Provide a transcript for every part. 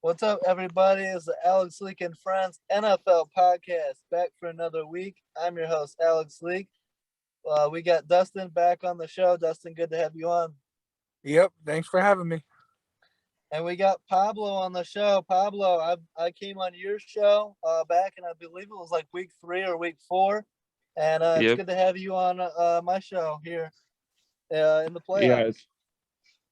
What's up, everybody? It's the Alex Leak and Friends NFL podcast back for another week. I'm your host, Alex Leak. We got Dustin back on the show. Dustin, good to have you on. Yep. Thanks for having me. And we got Pablo on the show. Pablo, I came on your show back, and I believe it was like week 3 or week 4. And it's Yep. good to have you on my show here in the Yeah. playoffs.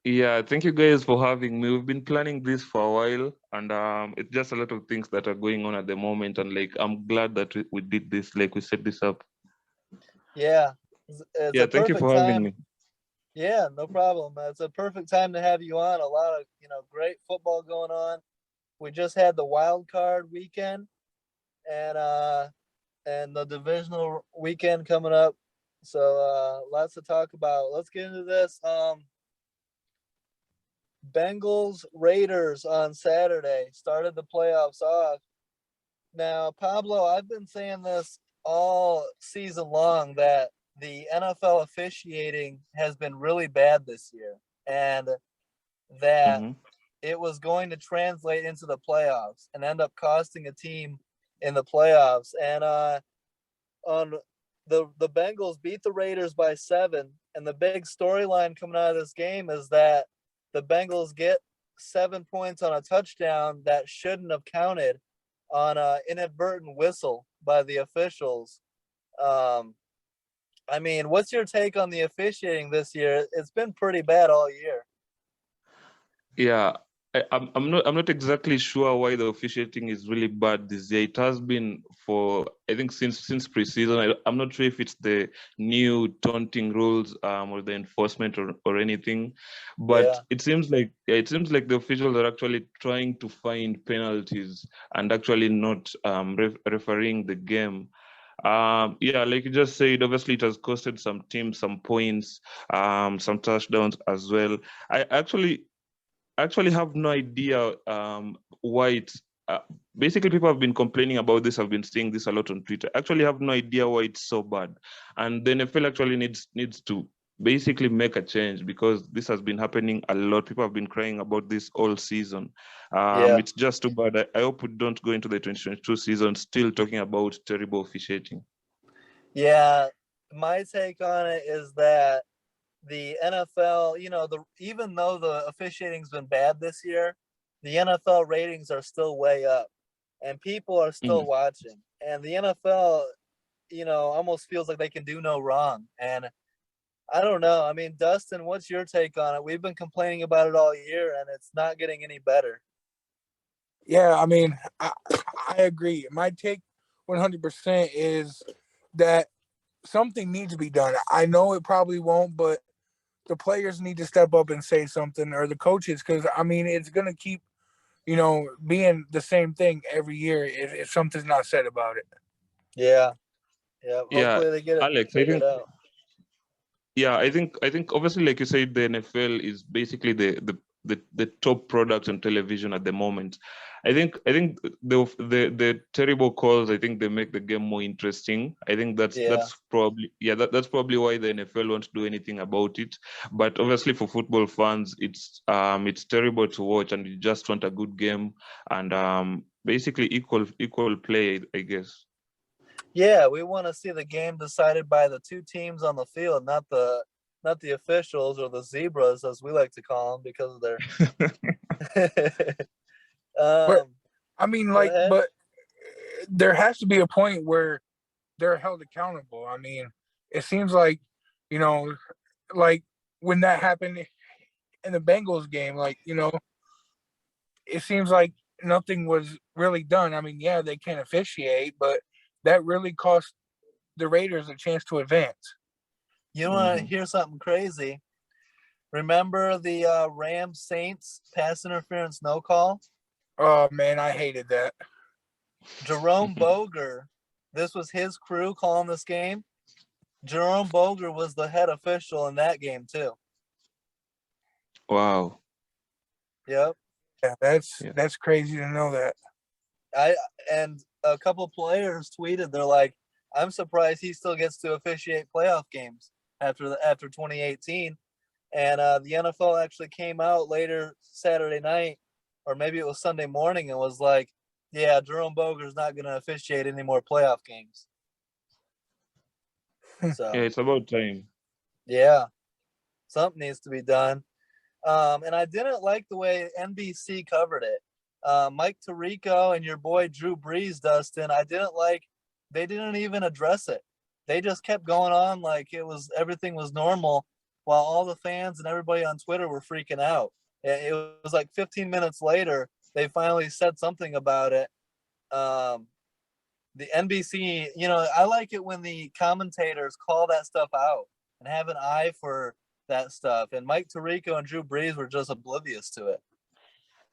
Yeah. Thank you guys for having me. We've been planning this for a while, and it's just a lot of things that are going on at the moment. And like, I'm glad that we did this. Like, we set this up. Yeah, it's Yeah. a Thank you perfect for having time. me. Yeah, no problem. It's a perfect time to have you on. A lot of great football going on. We just had the wild card weekend and the divisional weekend coming up. So lots to talk about. Let's get into this. Bengals Raiders on Saturday started the playoffs off. Now, Pablo, I've been saying this all season long that the NFL officiating has been really bad this year, and that Mm-hmm. it was going to translate into the playoffs and end up costing a team in the playoffs. And on the Bengals beat the Raiders by 7, and the big storyline coming out of this game is that the Bengals get 7 points on a touchdown that shouldn't have counted on an inadvertent whistle by the officials. Um, I mean, what's your take on the officiating this year? It's been pretty bad all year. Yeah. I'm not exactly sure why the officiating is really bad this year. It has been for, I think, since preseason. I'm not sure if it's the new taunting rules or the enforcement or anything, but Yeah, it seems like the officials are actually trying to find penalties and actually not refereeing the game. Yeah, like you just said, obviously it has costed some teams some points, some touchdowns as well. I actually have no idea why it's basically people have been complaining about this. I've been seeing this a lot on Twitter. Actually have no idea why it's so bad, and the NFL actually needs to basically make a change because this has been happening a lot. People have been crying about this all season. yeah, It's just too bad. I hope we don't go into the 2022 season still talking about terrible officiating. yeah. My take on it is that the NFL, the even though the officiating's been bad this year, the NFL ratings are still way up, and people are still Mhm. watching. And the NFL, almost feels like they can do no wrong. And I don't know. I mean, Dustin, what's your take on it? We've been complaining about it all year, and it's not getting any better. Yeah, I agree. My take 100% is that something needs to be done. I know it probably won't, but the players need to step up and say something, or the coaches, because it's gonna keep being the same thing every year if something's not said about it. Yeah, yeah. Yeah, Hopefully they get it Alex, I figured think out. Yeah, I think obviously, like you said, the NFL is basically the top product on television at the moment. I think the terrible calls, I think they make the game more interesting. I think that's Yeah, that's probably yeah that's probably why the NFL won't do anything about it. But obviously for football fans, it's terrible to watch, and you just want a good game and basically equal play, I guess. yeah. We want to see the game decided by the two teams on the field, not the officials or the zebras as we like to call them because of their. But um, Go ahead. but there has to be a point where they're held accountable. It seems like, you know, like when that happened in the Bengals game, it seems like nothing was really done. Yeah, they can officiate, but that really cost the Raiders a chance to advance. You want to Hmm. hear something crazy? Remember the Rams Saints pass interference no call? Oh man, I hated that. Jerome Boger, this was his crew calling this game. Jerome Boger was the head official in that game too. Wow. Yep. Yeah, Yeah. that's crazy to know that. I and a couple players tweeted they're like, I'm surprised he still gets to officiate playoff games after 2018. And the NFL actually came out later Saturday night or maybe it was Sunday morning, and was like, "Yeah, Jerome Boger's not going to officiate any more playoff games." So Yeah, it's about time. yeah, something needs to be done. And I didn't like the way NBC covered it. Mike Tirico and your boy Drew Brees, Dustin, I didn't like. They didn't even address it. They just kept going on like everything was normal, while all the fans and everybody on Twitter were freaking out. It was like 15 minutes later, they finally said something about it. The NBC, I like it when the commentators call that stuff out and have an eye for that stuff. And Mike Tirico and Drew Brees were just oblivious to it.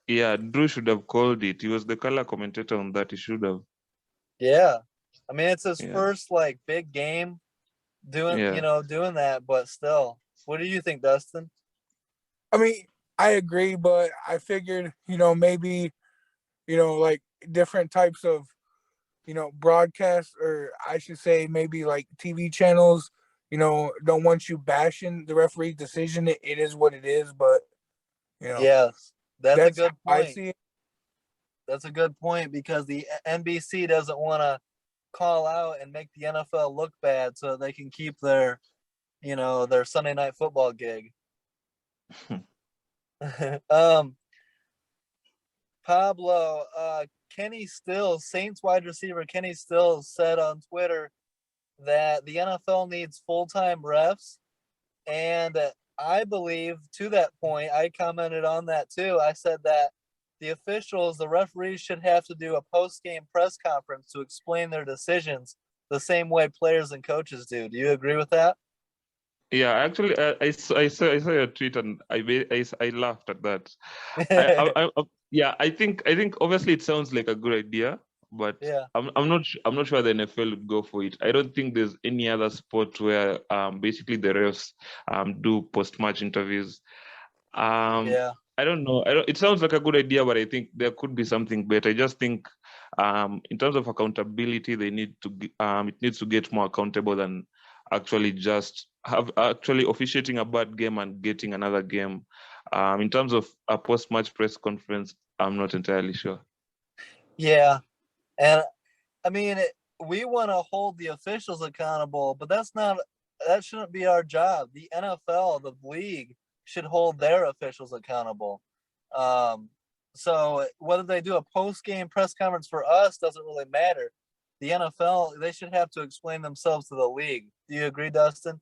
Yeah, Drew should have called it. He was the color commentator on that. He should have. Yeah. I mean, it's his Yeah. first like big game doing Yeah. doing that, but still. What do you think, Dustin? I mean, I agree, but I figured, maybe, like different types of, broadcasts, or I should say maybe like TV channels, don't want you bashing the referee's decision. It is what it is, but, Yes. That's a that's how good I point. see it. That's a good point because the NBC doesn't want to call out and make the NFL look bad so they can keep their Sunday night football gig. Pablo, Kenny Stills, Saints wide receiver Kenny Stills said on Twitter that the NFL needs full-time refs. And I believe to that point, I commented on that too. I said that the referees should have to do a post-game press conference to explain their decisions the same way players and coaches do. Do you agree with that? Yeah, actually, I saw your tweet and I laughed at that. I think obviously it sounds like a good idea, but Yeah. I'm not sure the NFL would go for it. I don't think there's any other sport where basically the refs do post-match interviews. Yeah. I don't know. It sounds like a good idea, but I think there could be something better. I just think in terms of accountability, it needs to get more accountable than actually just actually officiating a bad game and getting another game. In terms of a post-match press conference, I'm not entirely sure. Yeah. And I mean, we want to hold the officials accountable, but that shouldn't be our job. The NFL, the league, should hold their officials accountable. So whether they do a post-game press conference for us doesn't really matter. The NFL, they should have to explain themselves to the league. Do you agree, Dustin?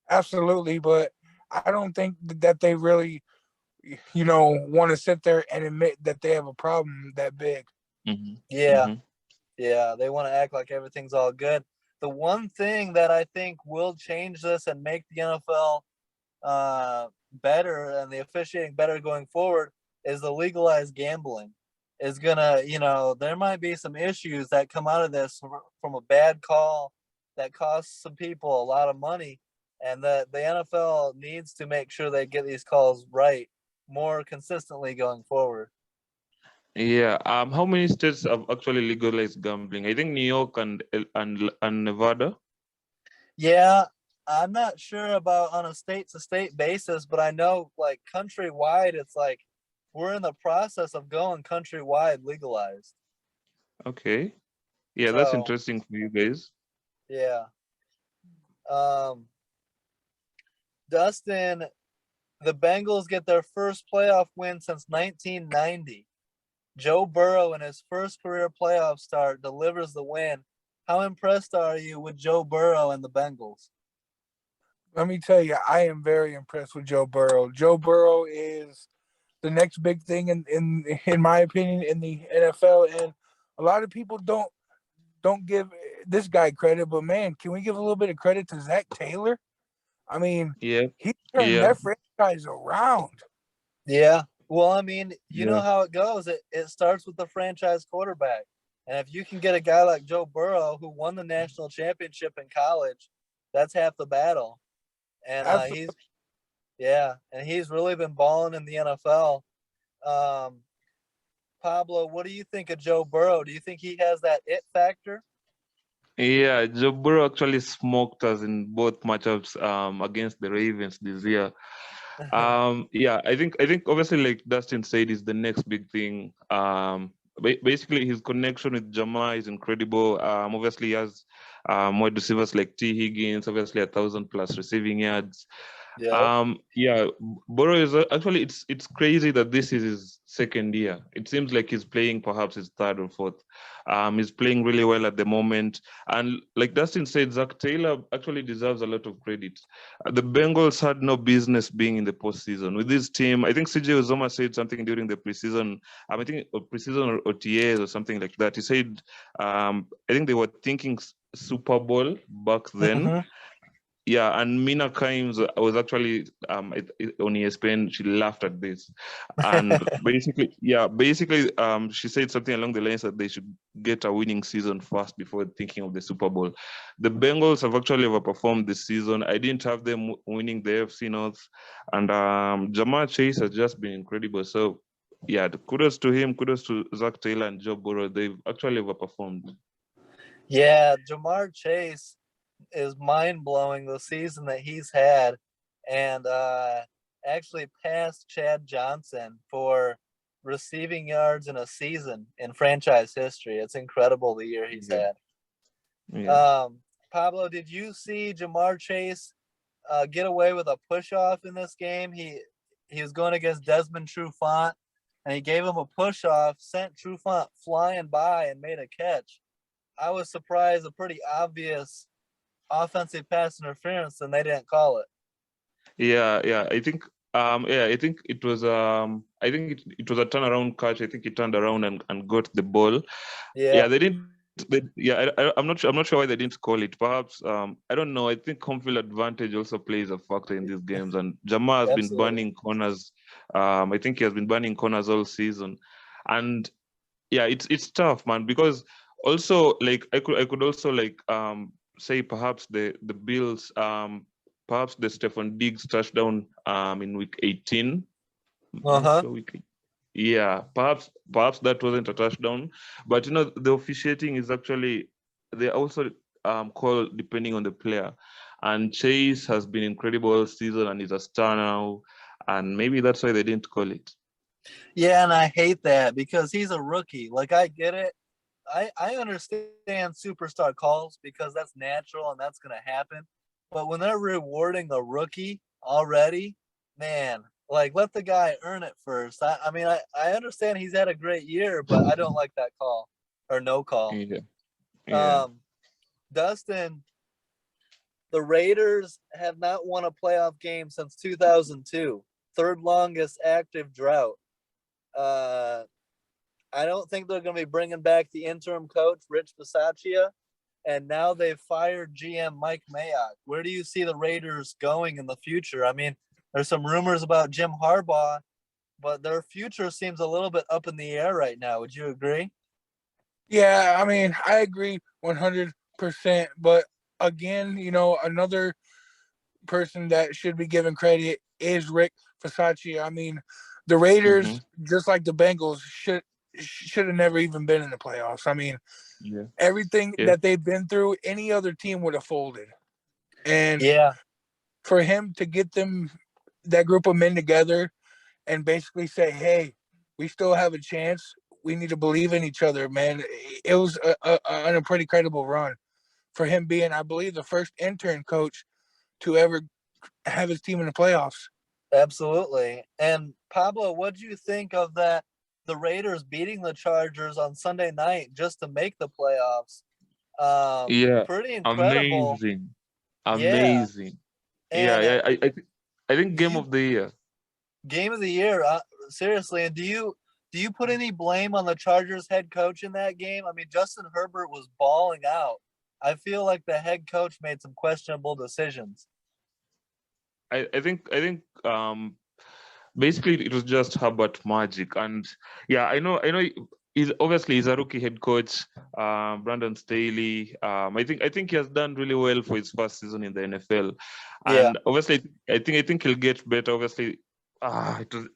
Absolutely, but I don't think that they really, want to sit there and admit that they have a problem that big. Mm-hmm. Yeah. Mm-hmm. Yeah, they want to act like everything's all good. The one thing that I think will change this and make the NFL better and the officiating better going forward is the legalized gambling. Is gonna, there might be some issues that come out of this from a bad call that costs some people a lot of money, and the NFL needs to make sure they get these calls right more consistently going forward. Yeah. How many states have actually legalized gambling? I think New York and Nevada. Yeah, I'm not sure about on a state to state basis, but I know like countrywide, it's like we're in the process of going countrywide legalized. Okay. Yeah, that's So interesting for you guys. yeah. Dustin, the Bengals get their first playoff win since 1990. Joe Burrow in his first career playoff start delivers the win. How impressed are you with Joe Burrow and the Bengals? Let me tell you, I am very impressed with Joe Burrow. Joe Burrow is the next big thing in my opinion in the NFL, and a lot of people don't give this guy credit, but man, can we give a little bit of credit to Zach Taylor? I mean, Yeah. he turned Yeah. that franchise around. Yeah. Well, I mean, you know Yeah. how it goes. It starts with the franchise quarterback. And if you can get a guy like Joe Burrow who won the national championship in college, that's half the battle. And Absolutely. he's really been balling in the NFL. Pablo, what do you think of Joe Burrow? Do you think he has that it factor? Yeah, Joe Burrow actually smoked us in both matchups against the Ravens this year. Yeah, I think obviously like Dustin said is the next big thing. Basically his connection with Jama is incredible. Obviously he has wide receivers like T Higgins, obviously 1,000+ receiving yards. Yep. Yeah, Burrow is actually it's crazy that this is his second year. It seems like he's playing perhaps his third or fourth. He's playing really well at the moment, and like Dustin said, Zach Taylor actually deserves a lot of credit. The Bengals had no business being in the postseason with this team. I think CJ Uzoma said something during the preseason. I think preseason or OTAs or something like that. He said, I think they were thinking Super Bowl back then. Hmm. Yeah, and Mina Kimes was actually on ESPN. She laughed at this, and basically, she said something along the lines that they should get a winning season first before thinking of the Super Bowl. The Bengals have actually overperformed this season. I didn't have them winning the AFC North, and Jamar Chase has just been incredible. So, yeah, kudos to him, kudos to Zach Taylor and Joe Burrow. They've actually overperformed. Yeah, Jamar Chase is mind blowing the season that he's had, and actually passed Chad Johnson for receiving yards in a season in franchise history. It's incredible the year he's Yeah, had. yeah. Pablo, did you see Jamar Chase get away with a push off in this game? He was going against Desmond Trufant, and he gave him a push off, sent Trufant flying by, and made a catch. I was surprised, a pretty obvious offensive pass interference, and they didn't call it. Yeah. I think it was it was a turnaround catch. I think he turned around and got the ball. Yeah, Yeah, they didn't. I'm not sure why they didn't call it. Perhaps I don't know. I think home field advantage also plays a factor in these games. And Jamal has been absolutely. burning corners. I think he has been burning corners all season. And yeah, it's tough, man, because also like I could also like say perhaps the Bills perhaps the Stefan Diggs touchdown in week 18. I'm not Uh-huh. sure week. Yeah, perhaps that wasn't a touchdown, but the officiating is actually they also call depending on the player, and Chase has been incredible all season and is a star now, and maybe that's why they didn't call it. Yeah, and I hate that because he's a rookie. Like, I get it. I understand superstar calls because that's natural and that's going to happen. But when they're rewarding a rookie already, man, like, let the guy earn it first. I mean, I understand he's had a great year, but I don't like that call or no call. Yeah, yeah. Um, Dustin, the Raiders have not won a playoff game since 2002, third longest active drought. Uh, I don't think they're going to be bringing back the interim coach, Rich Bisaccia, and now they've fired GM Mike Mayock. Where do you see the Raiders going in the future? I mean, there's some rumors about Jim Harbaugh, but their future seems a little bit up in the air right now. Would you agree? Yeah, I mean, I agree 100%. But again, another person that should be given credit is Rick Fasacci. I mean, the Mm-hmm. Raiders, just like the Bengals, should have never even been in the playoffs. I mean, Yeah, everything yeah, that they've been through, any other team would have folded. And Yeah, for him to get that group of men together and basically say, "Hey, we still have a chance. We need to believe in each other, man." It was a pretty credible run for him being, I believe, the first intern coach to ever have his team in the playoffs. absolutely. And Pablo, what do you think of that? The Raiders beating the Chargers on Sunday night just to make the playoffs. yeah. Pretty incredible. Amazing, Yeah. amazing. Yeah, And yeah. I think do game you of the year. game of the year? Seriously, and do you put any blame on the Chargers head coach in that game? I mean, Justin Herbert was balling out. I feel like the head coach made some questionable decisions. I think basically it was just Herbert magic, and yeah, I know he's a rookie head coach, Brandon Staley. I think he has done really well for his first season in the NFL, Yeah, and obviously I think he'll get better. Obviously, it was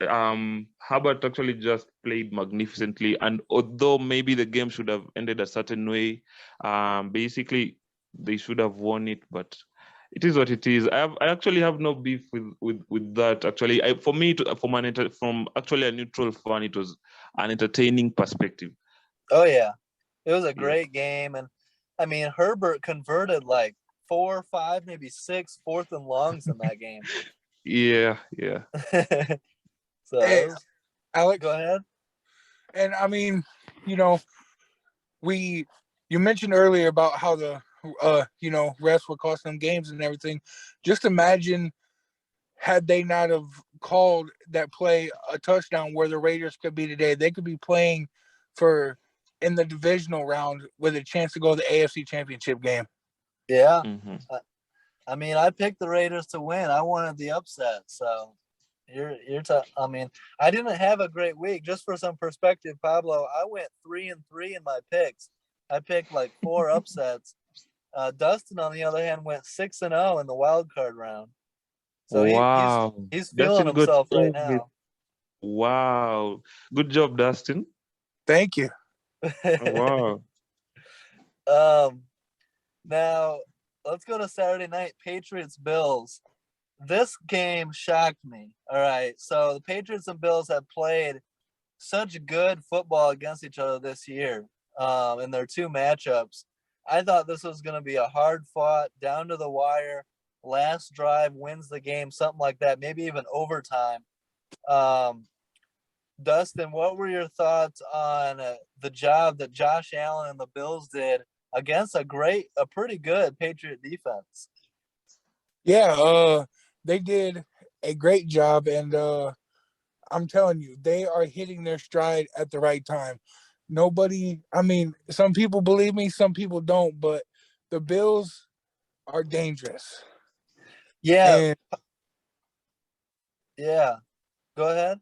Herbert actually just played magnificently, and although maybe the game should have ended a certain way, basically they should have won it, but It is what it is. I actually have no beef with that. Actually, for me, from actually a neutral fan, it was an entertaining perspective. Oh yeah, it was a Yeah. great game, and I mean Herbert converted like 4, 5, maybe 6 fourth and longs in that game. Yeah. So Hey, Alex, go ahead. and I mean, you know, you mentioned earlier about how the refs were costing them games and everything. Just imagine had they not have called that play a touchdown where the Raiders could be today, they could be playing for in the divisional round with a chance to go to the AFC Championship game. Yeah. Mm-hmm. I mean, I picked the Raiders to win. I wanted the upset. So I mean, I didn't have a great week. Just for some perspective, Pablo, I went 3-3 in my picks. I picked like 4 upsets. Dustin, on the other hand, went 6-0 in the wild card round. So Wow. he's feeling Dustin got himself right every. now. Wow. Good job, Dustin. Thank you. Wow. Now let's go to Saturday night. Patriots Bills. This game shocked me. All right, so the Patriots and Bills have played such good football against each other this year in their 2 matchups. I thought this was going to be a hard fought, down to the wire, last drive wins the game, something like that, maybe even overtime. Dustin, what were your thoughts on the job that Josh Allen and the Bills did against a pretty good Patriot defense? Yeah, they did a great job, and I'm telling you, they are hitting their stride at the right time. I mean, some people believe me, some people don't, but the Bills are dangerous. Yeah. And Yeah. Go ahead.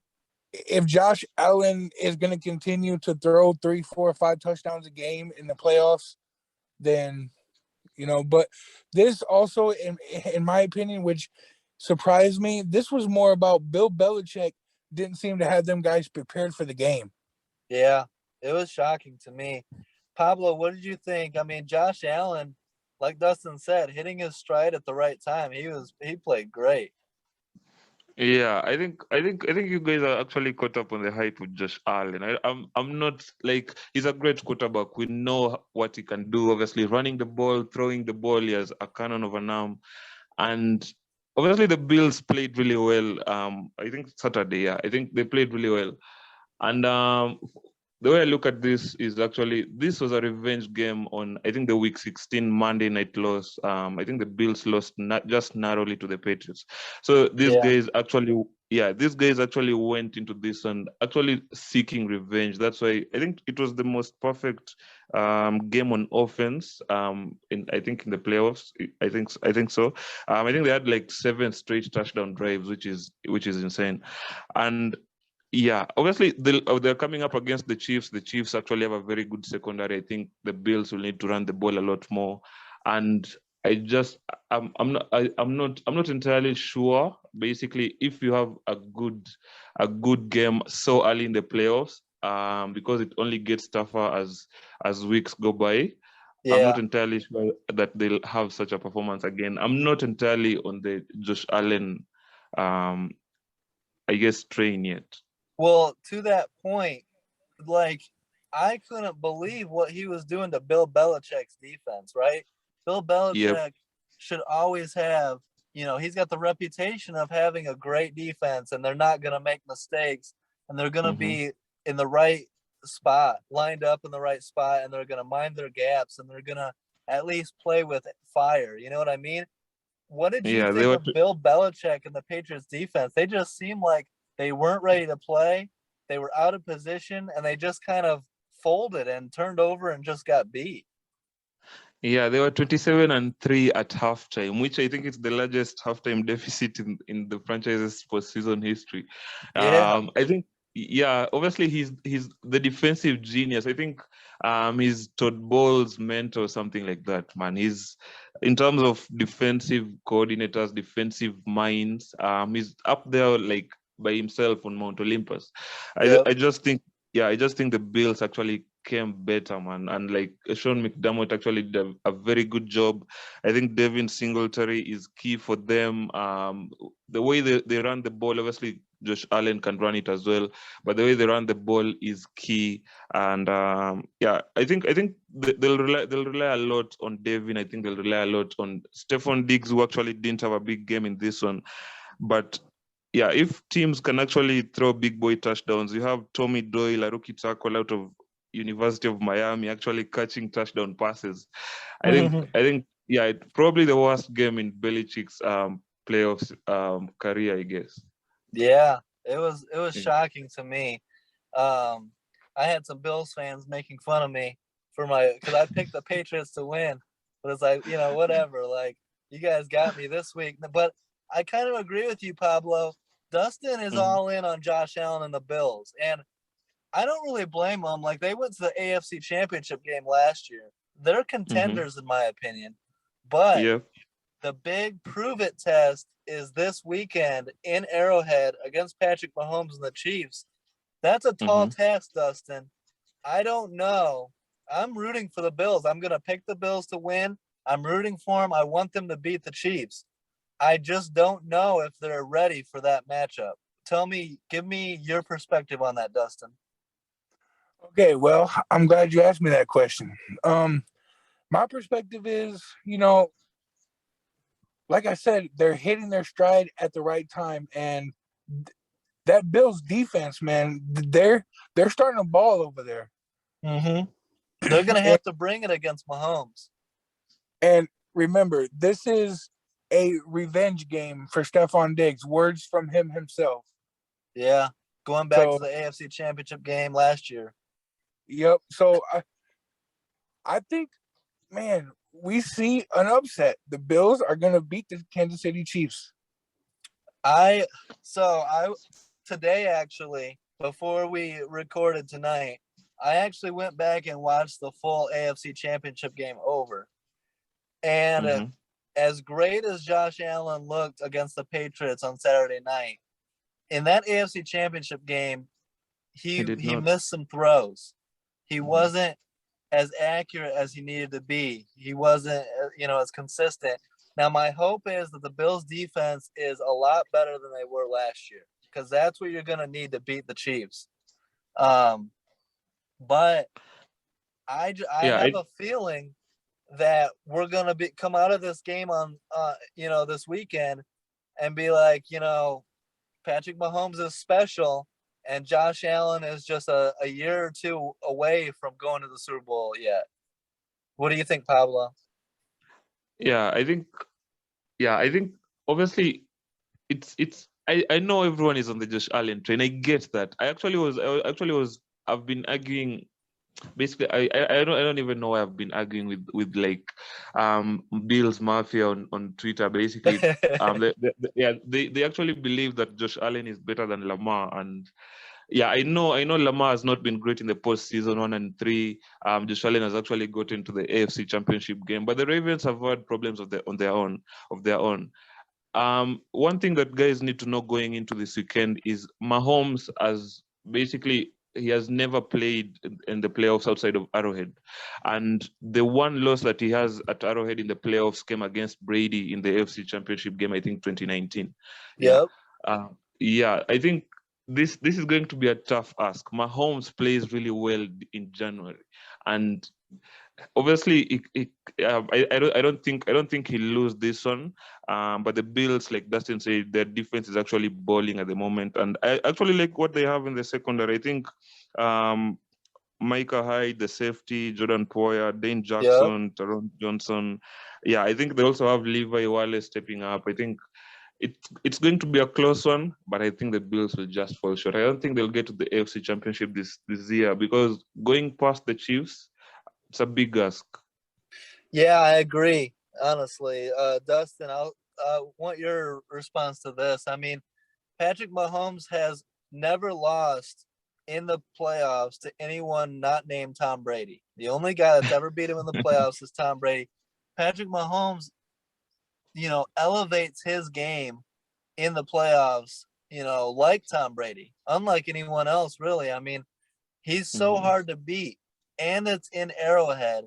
if Josh Allen is going to continue to throw 3, 4, 5 touchdowns a game in the playoffs, then, but this also, in my opinion, which surprised me, this was more about Bill Belichick didn't seem to have them guys prepared for the game. Yeah, it was shocking to me. Pablo, what did you think? I mean, Josh Allen, like Dustin said, hitting his stride at the right time. He played great. Yeah, I think you guys are actually caught up on the hype with Josh Allen. I'm not like he's a great quarterback. We know what he can do. Obviously, running the ball, throwing the ball, he has a cannon of an arm, and obviously the Bills played really well. I think Saturday, yeah, I think they played really well, and the way I look at this is actually this was a revenge game on I think the Week 16 Monday night loss. I think the Bills lost not just narrowly to the Patriots. So Yeah. these guys actually went into this and actually seeking revenge. That's why I think it was the most perfect game on offense. In I think in the playoffs, I think so. I think they had like 7 straight touchdown drives, which is insane, and yeah, obviously they're coming up against the Chiefs. The Chiefs actually have a very good secondary. I think the Bills will need to run the ball a lot more, and I just I'm not entirely sure. Basically, if you have a good game so early in the playoffs, because it only gets tougher as weeks go by. I'm Yeah. not entirely sure that they'll have such a performance again. I'm not entirely on the Josh Allen, um, I guess, train yet. Well, to that point, like I couldn't believe what he was doing to Bill Belichick's defense, right? Bill Yep. Belichick should always have, he's got the reputation of having a great defense and they're not going to make mistakes and they're going to Mm-hmm. be in the right spot, lined up in the right spot, and they're going to mind their gaps and they're going to at least play with fire. You know what I mean? What did you Yeah, they think were. of Bill Belichick and the Patriots defense? They just seemed like they weren't ready to play. They were out of position and they just kind of folded and turned over and just got beat. Yeah, they were 27-3 at halftime, which I think is the largest halftime deficit in the franchise's postseason history. Yeah. I think, yeah, obviously he's the defensive genius. I think he's Todd Bowles' mentor, something like that. Man, he's in terms of defensive coordinators, defensive minds. He's up there like by himself on Mount Olympus. Yep. I just think, yeah, I just think the Bills actually became better, man. And like Sean McDermott actually did a very good job. I think Devin Singletary is key for them. The way they run the ball, obviously Josh Allen can run it as well, but the way they run the ball is key. And yeah, I think they'll rely a lot on Devin. I think they'll rely a lot on Stephon Diggs, who actually didn't have a big game in this one. But yeah, if teams can actually throw big boy touchdowns, you have Tommy Doyle, a rookie tackle out of University of Miami, actually catching touchdown passes. I think yeah, it's probably the worst game in Belichick's playoffs career, I guess. Yeah, it was Yeah. shocking to me. I had some Bills fans making fun of me because I picked the Patriots to win, but it's like, whatever. Like, you guys got me this week, but I kind of agree with you, Pablo. Dustin is all in on Josh Allen and the Bills, and I don't really blame them. Like, they went to the AFC Championship game last year. They're contenders, in my opinion, but Yeah. the big prove it test is this weekend in Arrowhead against Patrick Mahomes and the Chiefs. That's a tall task, Dustin. I don't know. I'm rooting for the Bills. I'm going to pick the Bills to win. I'm rooting for them. I want them to beat the Chiefs. I just don't know if they're ready for that matchup. Give me your perspective on that, Dustin. Okay, well, I'm glad you asked me that question. My perspective is, like I said, they're hitting their stride at the right time, and that Bills defense, man, they're starting to ball over there. They're gonna have to bring it against Mahomes. And remember, this is a revenge game for Stephon Diggs. Words from him himself. Yeah, going back to the AFC Championship game last year. Yep. So I think, man, we see an upset. The Bills are going to beat the Kansas City Chiefs. Today, actually, before we recorded tonight, I actually went back and watched the full AFC Championship game over. And as great as Josh Allen looked against the Patriots on Saturday night, in that AFC Championship game, he missed some throws. He wasn't as accurate as he needed to be. He wasn't, as consistent. Now, my hope is that the Bills' defense is a lot better than they were last year, because that's what you're going to need to beat the Chiefs. But I have a feeling that we're going to come out of this game on, this weekend and be like, Patrick Mahomes is special, and Josh Allen is just a year or two away from going to the Super Bowl yet. What do you think, Pablo? Yeah, I think obviously I know everyone is on the Josh Allen train. I get that. I've been arguing. Basically, I don't even know why I've been arguing with like Bills Mafia on Twitter. Basically, they actually believe that Josh Allen is better than Lamar, and yeah, I know Lamar has not been great in the postseason 1 and 3. Josh Allen has actually gotten to the AFC Championship game, but the Ravens have had problems of their own. One thing that guys need to know going into this weekend is Mahomes he has never played in the playoffs outside of Arrowhead. And the one loss that he has at Arrowhead in the playoffs came against Brady in the AFC Championship game, I think 2019. Yep. Yeah, I think this is going to be a tough ask. Mahomes plays really well in January. And obviously, I don't think he'll lose this one. But the Bills, like Dustin said, their defense is actually balling at the moment, and I actually like what they have in the secondary. I think Micah Hyde, the safety, Jordan Poyer, Dane Jackson, Taron Johnson. Yeah, I think they also have Levi Wallace stepping up. I think it's going to be a close one, but I think the Bills will just fall short. I don't think they'll get to the AFC Championship this year, because going past the Chiefs, it's a big ask. Yeah, I agree. Honestly, Dustin, I want your response to this. I mean, Patrick Mahomes has never lost in the playoffs to anyone not named Tom Brady. The only guy that's ever beat him in the playoffs is Tom Brady. Patrick Mahomes, elevates his game in the playoffs, like Tom Brady, unlike anyone else, really. I mean, he's so hard to beat. and it's in Arrowhead.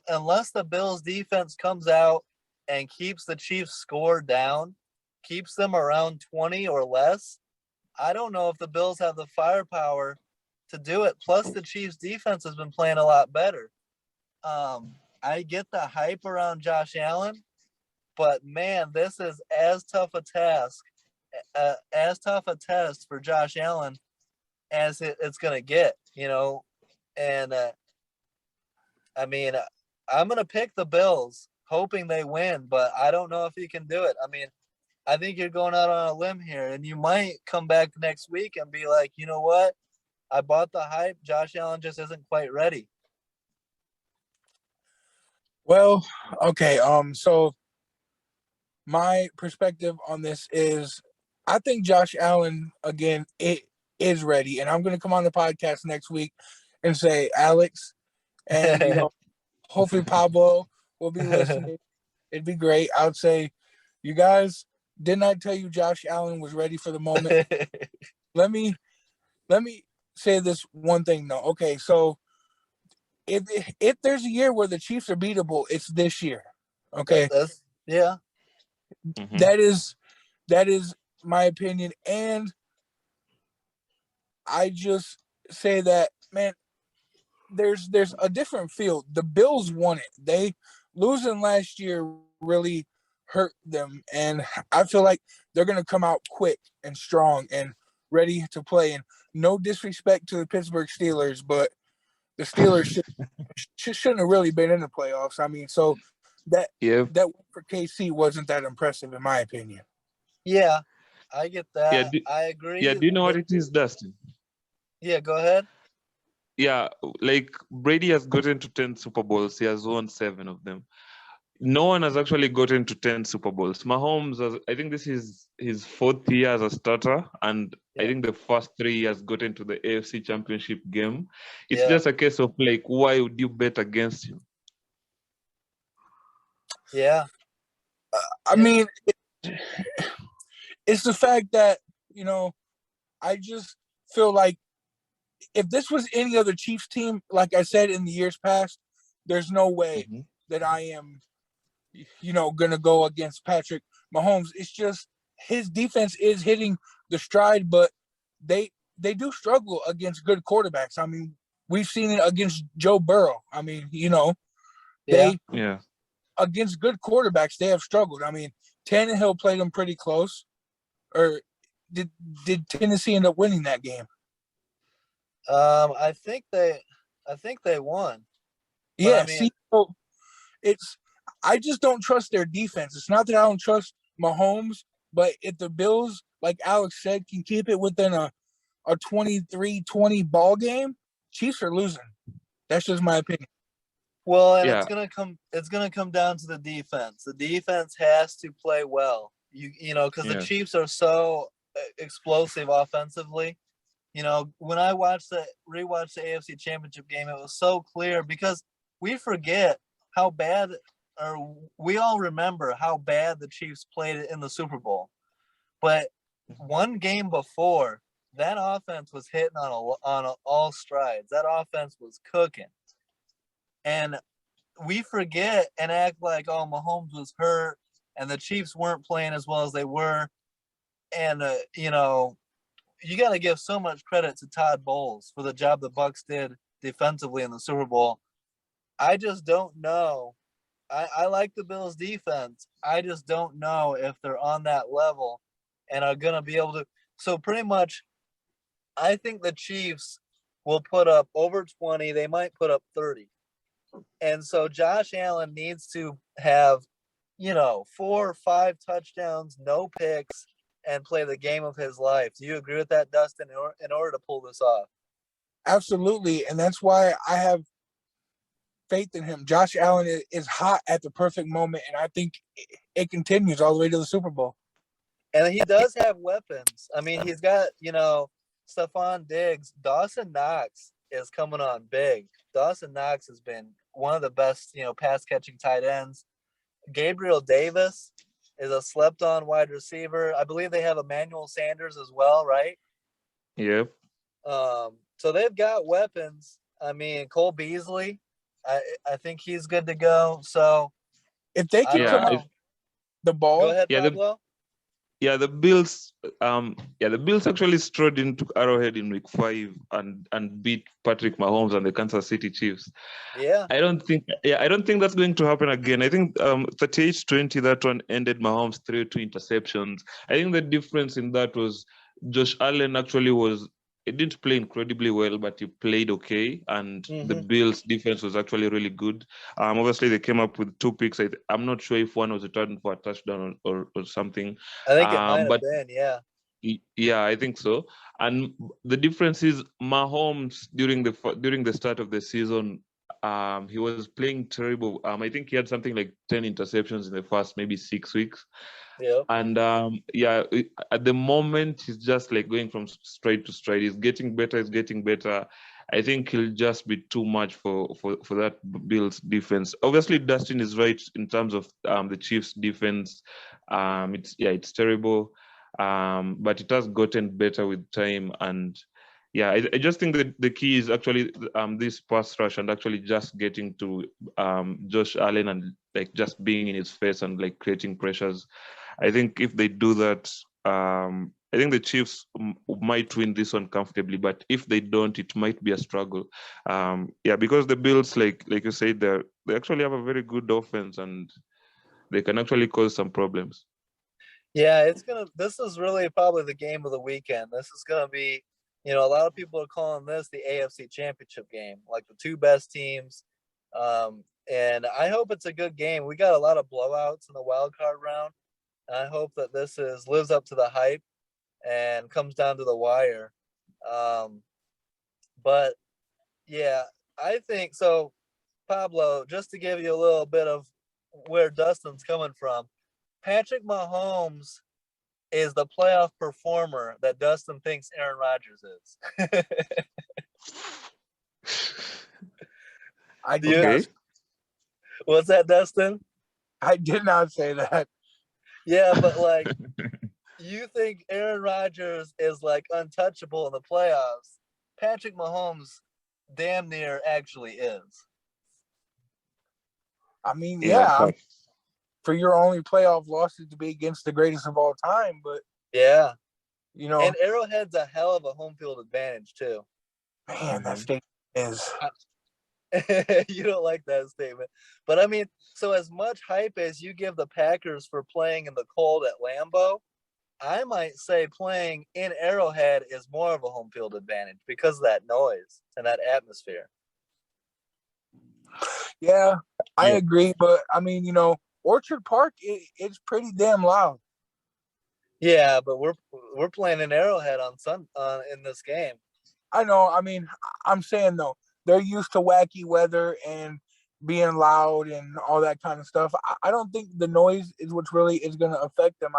Unless the Bills defense comes out and keeps the Chiefs score down, keeps them around 20 or less, I don't know if the Bills have the firepower to do it. Plus, the Chiefs defense has been playing a lot better. I get the hype around Josh Allen, but man, this is as tough a test for Josh Allen as it's going to get, and I mean, I'm going to pick the Bills, hoping they win, but I don't know if he can do it. I mean, I think you're going out on a limb here, and you might come back next week and be like, you know what? I bought the hype. Josh Allen just isn't quite ready. Well, okay. So my perspective on this is, I think Josh Allen again is ready, and I'm going to come on the podcast next week and say, Alex, and hopefully Pablo will be listening. It'd be great. I would say, you guys, didn't I tell you Josh Allen was ready for the moment? Let me say this one thing though. Okay, so if there's a year where the Chiefs are beatable, it's this year. Okay, yeah. Mm-hmm. That is my opinion, and I just say that, man, there's a different feel. The Bills won it. They losing last year really hurt them, and I feel like they're gonna come out quick and strong and ready to play. And no disrespect to the Pittsburgh Steelers, but the Steelers shouldn't have really been in the playoffs. I mean, so that win for KC wasn't that impressive in my opinion. Yeah, I get that. Yeah, I agree. Yeah, do you know what it is, Dustin? Yeah, go ahead. Yeah, like Brady has gotten to 10 Super Bowls. He has won 7 of them. No one has actually gotten to 10 Super Bowls. Mahomes, I think this is his 4th year as a starter, and I think the first 3 years gotten to the AFC Championship game. It's just a case of like, why would you bet against him? Yeah. I mean, it's the fact that, I just feel like if this was any other Chiefs team, like I said in the years past, there's no way that I am, going to go against Patrick Mahomes. It's just his defense is hitting the stride, but they do struggle against good quarterbacks. I mean, we've seen it against Joe Burrow. I mean, against good quarterbacks, they have struggled. I mean, Tannehill played them pretty close. Or did Tennessee end up winning that game? I think they won. Yeah, so I just don't trust their defense. It's not that I don't trust Mahomes, but if the Bills, like Alex said, can keep it within a 23-20 ball game, Chiefs are losing. That's just my opinion. Well, and it's gonna come down to the defense. The defense has to play well. Because the Chiefs are so explosive offensively. When I rewatched the AFC Championship game, it was so clear because we forget how bad, or we all remember how bad the Chiefs played it in the Super Bowl. But one game before, that offense was hitting on all strides. That offense was cooking. And we forget and act like, oh, Mahomes was hurt and the Chiefs weren't playing as well as they were. And, you got to give so much credit to Todd Bowles for the job the Bucs did defensively in the Super Bowl. I just don't know. I like the Bills defense. I just don't know if they're on that level and are going to be able to. So pretty much, I think the Chiefs will put up over 20. They might put up 30. And so Josh Allen needs to have, 4 or 5 touchdowns, no picks, and play the game of his life. Do you agree with that, Dustin, in order to pull this off? Absolutely. And that's why I have faith in him. Josh Allen is hot at the perfect moment, and I think it continues all the way to the Super Bowl. And he does have weapons. I mean, he's got, Stephon Diggs. Dawson Knox is coming on big. Dawson Knox has been one of the best, pass-catching tight ends. Gabriel Davis is a slept-on wide receiver. I believe they have Emmanuel Sanders as well, right? Yep. So they've got weapons. I mean, Cole Beasley, I think he's good to go. So If they I can don't connect know. the Go ball, ahead, Yeah, Pablo. the Bills the Bills actually strode into Arrowhead in week 5 and beat Patrick Mahomes and the Kansas City Chiefs. Yeah. I don't think that's going to happen again. I think 38-20, that one ended Mahomes 3 2 interceptions. I think the difference in that was Josh Allen actually he didn't play incredibly well, but he played okay, and the Hmm. Bills defense was actually really good. Obviously they came up with 2 picks. I'm not sure if one was returned for a touchdown or something. I think it might have But been. Yeah. yeah, I think so. And the difference is Mahomes during the start of the season, he was playing terrible. I think he had something like 10 interceptions in the first maybe 6 weeks. Yep. And at the moment, he's just like going from stride to stride. He's getting better. He's getting better. I think he'll just be too much for that Bills defense. Obviously, Dustin is right in terms of the Chiefs defense. It's terrible, but it has gotten better with time. And yeah, I just think that the key is actually this pass rush and actually just getting to Josh Allen and like just being in his face and like creating pressures. I think if they do that, I think the Chiefs might win this one comfortably. But if they don't, it might be a struggle. Because the Bills, like you said, they actually have a very good offense and they can actually cause some problems. Yeah, this is really probably the game of the weekend. This is gonna be, a lot of people are calling this the AFC Championship game, like the two best teams. And I hope it's a good game. We got a lot of blowouts in the wild card round, and I hope that lives up to the hype and comes down to the wire. But yeah, I think so. Pablo, just to give you a little bit of where Dustin's coming from, Patrick Mahomes is the playoff performer that Dustin thinks Aaron Rodgers is. I did Okay. not. What's that, Dustin? I did not say that. Yeah, but like, you think Aaron Rodgers is like untouchable in the playoffs. Patrick Mahomes damn near actually is. I mean, Yeah, yeah, but for your only playoff losses to be against the greatest of all time, but Yeah. and Arrowhead's a hell of a home field advantage too. man, that stadium is. You don't like that statement. But I mean, so as much hype as you give the Packers for playing in the cold at Lambeau, I might say playing in Arrowhead is more of a home field advantage because of that noise and that atmosphere. Yeah, I yeah. agree, but I mean, Orchard Park, it's pretty damn loud. Yeah, but we're playing in Arrowhead in this game. I know. I mean, I'm saying though, they're used to wacky weather and being loud and all that kind of stuff. I don't think the noise is what really is going to affect them.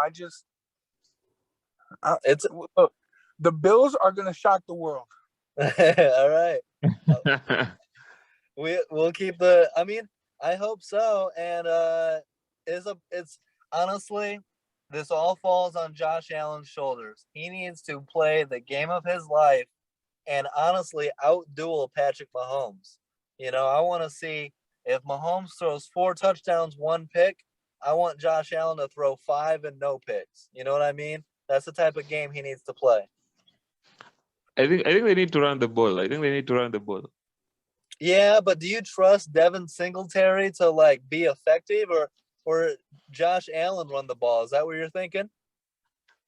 It's Look, the Bills are going to shock the world. all right. We'll keep I mean, I hope so. And it's honestly, this all falls on Josh Allen's shoulders. He needs to play the game of his life and honestly outduel Patrick Mahomes. I want to see if Mahomes throws 4 touchdowns, 1 pick. I want Josh Allen to throw 5 and no picks. You know what I mean? That's the type of game he needs to play. I think they need to run the ball. I think they need to run the ball. Yeah, but do you trust Devin Singletary to like be effective, or Josh Allen run the ball? Is that what you're thinking?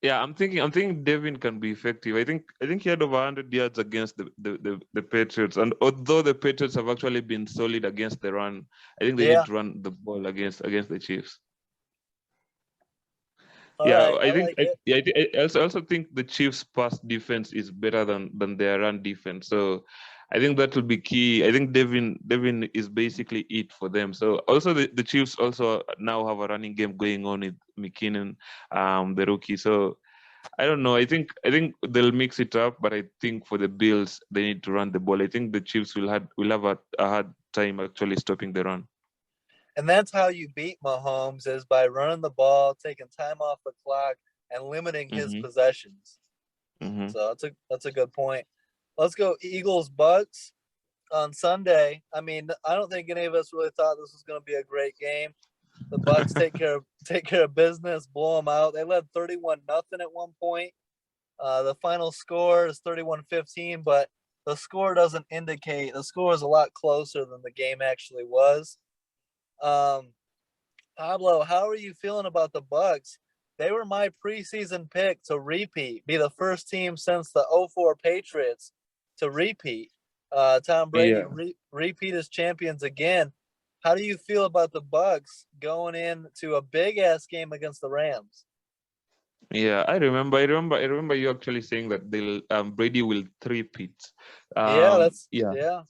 Yeah, I'm thinking Devin can be effective. I think he had over 100 yards against the Patriots, and although the Patriots have actually been solid against the run, I think they Yeah. need to run the ball against the Chiefs. All Yeah, right, I like it. I also think the Chiefs' pass defense is better than their run defense. So I think that will be key. I think Devin is basically it for them. So also the Chiefs also now have a running game going on with McKinnon, the rookie. So I don't know. I think they'll mix it up, but I think for the Bills they need to run the ball. I think the Chiefs will have a hard time actually stopping the run. And that's how you beat Mahomes is by running the ball, taking time off the clock, and limiting his possessions. Mm-hmm. So that's a good point. Let's go Eagles Bucks. on Sunday. I mean, I don't think any of us really thought this was going to be a great game. The Bucks take care of business, blow them out. They led 31-0 at one point. The final score is 31-15, but the score doesn't indicate. The score is a lot closer than the game actually was. Pablo, how are you feeling about the Bucks? They were my preseason pick to repeat, be the first team since the 04 Patriots to repeat. Tom Brady Yeah. repeat as champions again. How do you feel about the Bucks going into a big ass game against the Rams? Yeah, I remember you actually saying that they'll Brady will three-peat. Yeah, Yeah. yeah.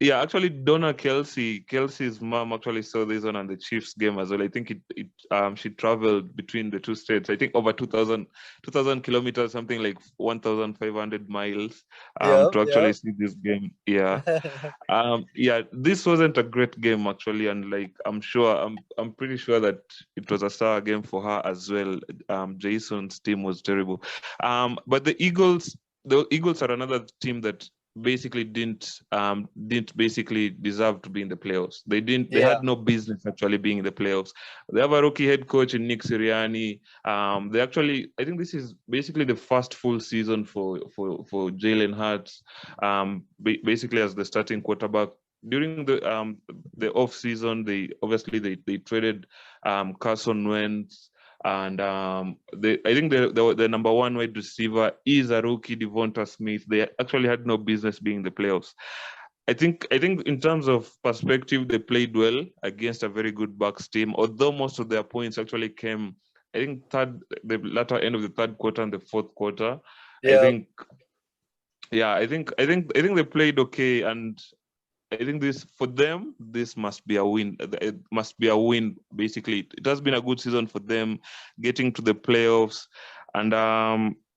Yeah, actually Donna Kelsey's mom actually saw this one on the Chiefs game as well. I think she traveled between the two states. I think over 2000 kilometers, something like 1,500 miles Yep, to actually yep. see this game. Yeah. Yeah, this wasn't a great game actually, and like I'm pretty sure that it was a sour game for her as well. Jason's team was terrible. But the Eagles are another team that basically didn't basically deserve to be in the playoffs. They Yeah, had no business actually being in the playoffs. They have a rookie head coach in Nick Sirianni. I think this is basically the first full season for Jalen Hurts, basically as the starting quarterback. During the off season, they traded Carson Wentz, and I think the number one wide receiver is a rookie, Devonta Smith. They actually had no business being in the playoffs. I think in terms of perspective, they played well against a very good Bucks team, although most of their points actually came, I think, the latter end of the third quarter and the fourth quarter. I yeah, think, yeah, I think they played okay, and I think this must be a win. It must be a win. Basically, it has been a good season for them, getting to the playoffs, and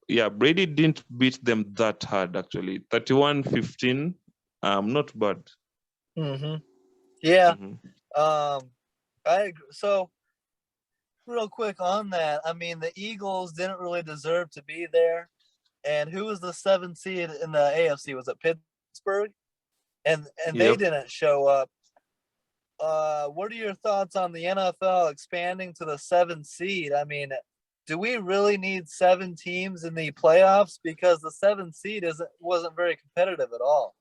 yeah, Brady didn't beat them that hard actually. 31-15, not bad. yeah. Hmm. I agree. So real quick on that, I mean the Eagles didn't really deserve to be there. And who was the seventh seed in the AFC? Was it Pittsburgh? And they Yep. didn't show up. What are your thoughts on the NFL expanding to the seventh seed? I mean, do we really need 7 teams in the playoffs? Because the seventh seed wasn't very competitive at all.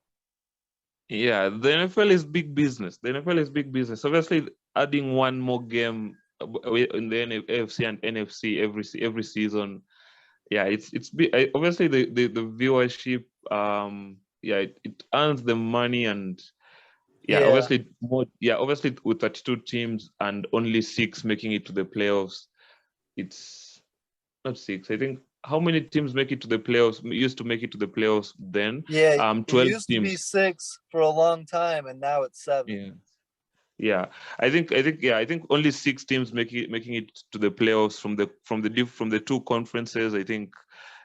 Yeah, the NFL is big business. The NFL is big business. Obviously, adding one more game in the AFC and NFC every season. Yeah, obviously the viewership. Yeah, it earns the money, and yeah, Yeah, obviously with 32 teams and only 6 making it to the playoffs, it's not 6. I think how many teams make it to the playoffs used to make it to the playoffs then? yeah. It 12 used to be teams. 6 for a long time, and now it's 7. Yeah. Yeah, I think only 6 teams making it to the playoffs from the two conferences. I think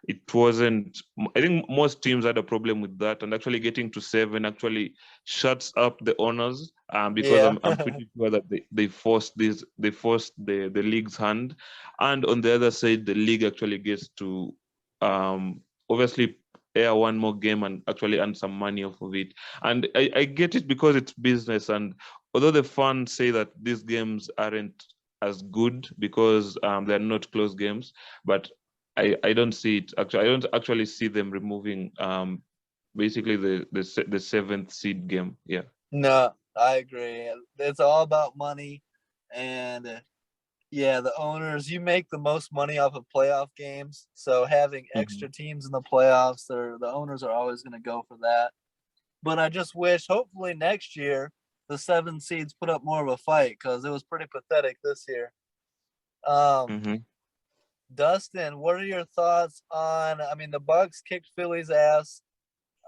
it wasn't. I think most teams had a problem with that, and actually getting to 7 actually shuts up the owners. Because Yeah, I'm pretty sure that they forced the league's hand, and on the other side, the league actually gets to obviously air one more game and actually earn some money off of it. And I get it because it's business, and although the fans say that these games aren't as good because they're not close games, but I don't see it actually. I don't actually see them removing basically the seventh seed game. Yeah. no, I agree. It's all about money, and yeah, the owners. You make the most money off of playoff games, so having Mm-hmm. extra teams in the playoffs, the owners are always going to go for that. But I just wish, hopefully next year, the 7 seeds put up more of a fight because it was pretty pathetic this year. Um, Mm-hmm. Dustin, what are your thoughts on? I mean, the Bucks kicked Philly's ass.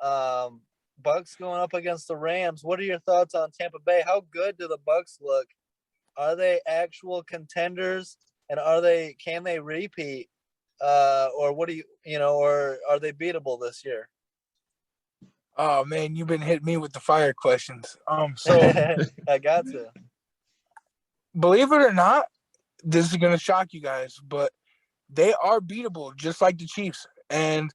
Um, Bucks going up against the Rams. What are your thoughts on Tampa Bay? How good do the Bucks look? Are they actual contenders? And can they repeat? Or what do or are they beatable this year? Oh man, you've been hitting me with the fire questions. So I got to. believe it or not, this is gonna shock you guys, but they are beatable, just like the Chiefs. And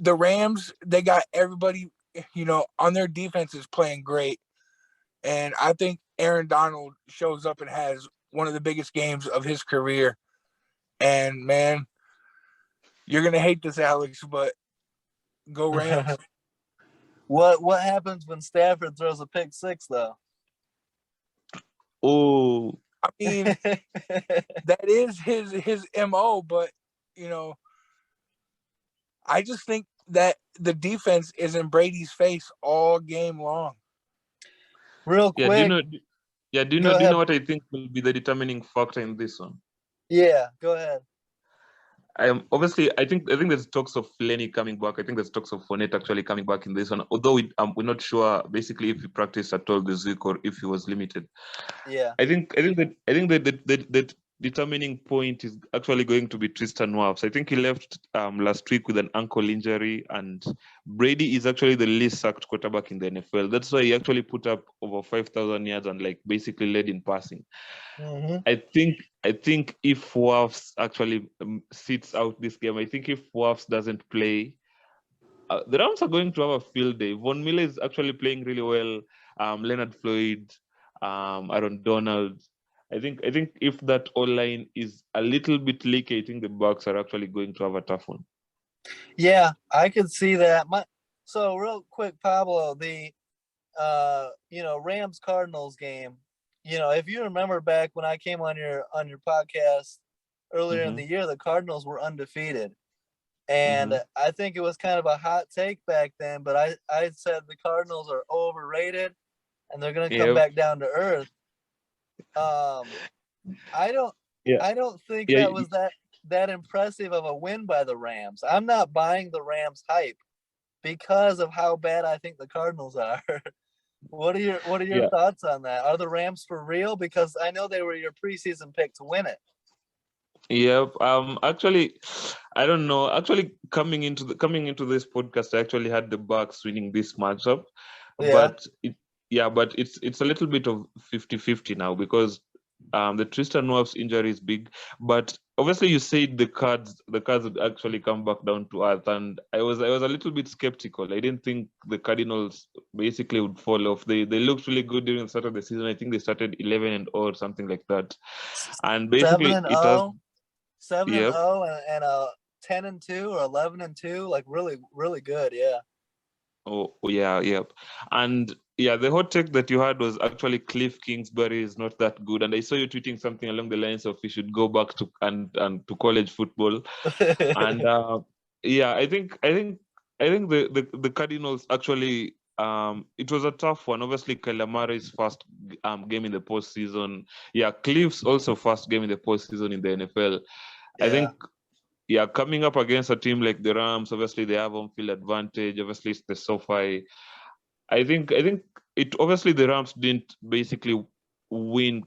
the Rams, they got everybody, on their defense is playing great. And I think Aaron Donald shows up and has one of the biggest games of his career. And, man, you're going to hate this, Alex, but go Rams. What happens when Stafford throws a pick six, though? Oh, I mean, that is his MO, but, I just think that the defense is in Brady's face all game long. Real yeah. quick. Do you know what I think will be the determining factor in this one? Yeah, go ahead. Obviously, I think there's talks of Lenny coming back. I think there's talks of Fournette actually coming back in this one. Although we're not sure basically if he practiced at all this week or if he was limited. Yeah. I think that determining point is actually going to be Tristan Wirfs. I think he left last week with an ankle injury, and Brady is actually the least sacked quarterback in the NFL. That's why he actually put up over 5,000 yards and basically led in passing. Mm-hmm. I think if Wirfs actually sits out this game, I think if Wirfs doesn't play, the Rams are going to have a field day. Von Miller is actually playing really well. Leonard Floyd, Aaron Donald. I think if that O-line is a little bit leaky, I think the Bucs are actually going to have a tough one. Yeah, I could see that. So real quick, Pablo, the Rams Cardinals game. If you remember back when I came on your podcast earlier in the year, the Cardinals were undefeated. And I think it was kind of a hot take back then, but I said the Cardinals are overrated and they're going to come back down to earth. I don't think that was that impressive of a win by the Rams. I'm not buying the Rams hype because of how bad I think the Cardinals are. What are your thoughts on that? Are the Rams for real? Because I know they were your preseason pick to win it. Yep. Actually, I don't know. Actually, coming into this podcast, I actually had the Bucs winning this matchup, but it's a little bit of 50-50 now because the Tristan Wirfs injury is big. But obviously, you said the cards would actually come back down to earth, and I was a little bit skeptical. I didn't think the Cardinals basically would fall off. They looked really good during the start of the season. I think they started 11-0 or something like that, and basically 7-0, 7-0, Yep. and 10-2 or 11-2, like really, really good. Yeah. Oh yeah, yep. And yeah, the hot take that you had was actually Cliff Kingsbury is not that good. And I saw you tweeting something along the lines of he should go back to and to college football. And I think the Cardinals actually it was a tough one. Obviously, Kyler Murray's first game in the postseason. Yeah, Cliff's also first game in the postseason in the NFL. Yeah. I think coming up against a team like the Rams, obviously they have home field advantage. Obviously, it's the SoFi. I think it obviously the Rams didn't basically win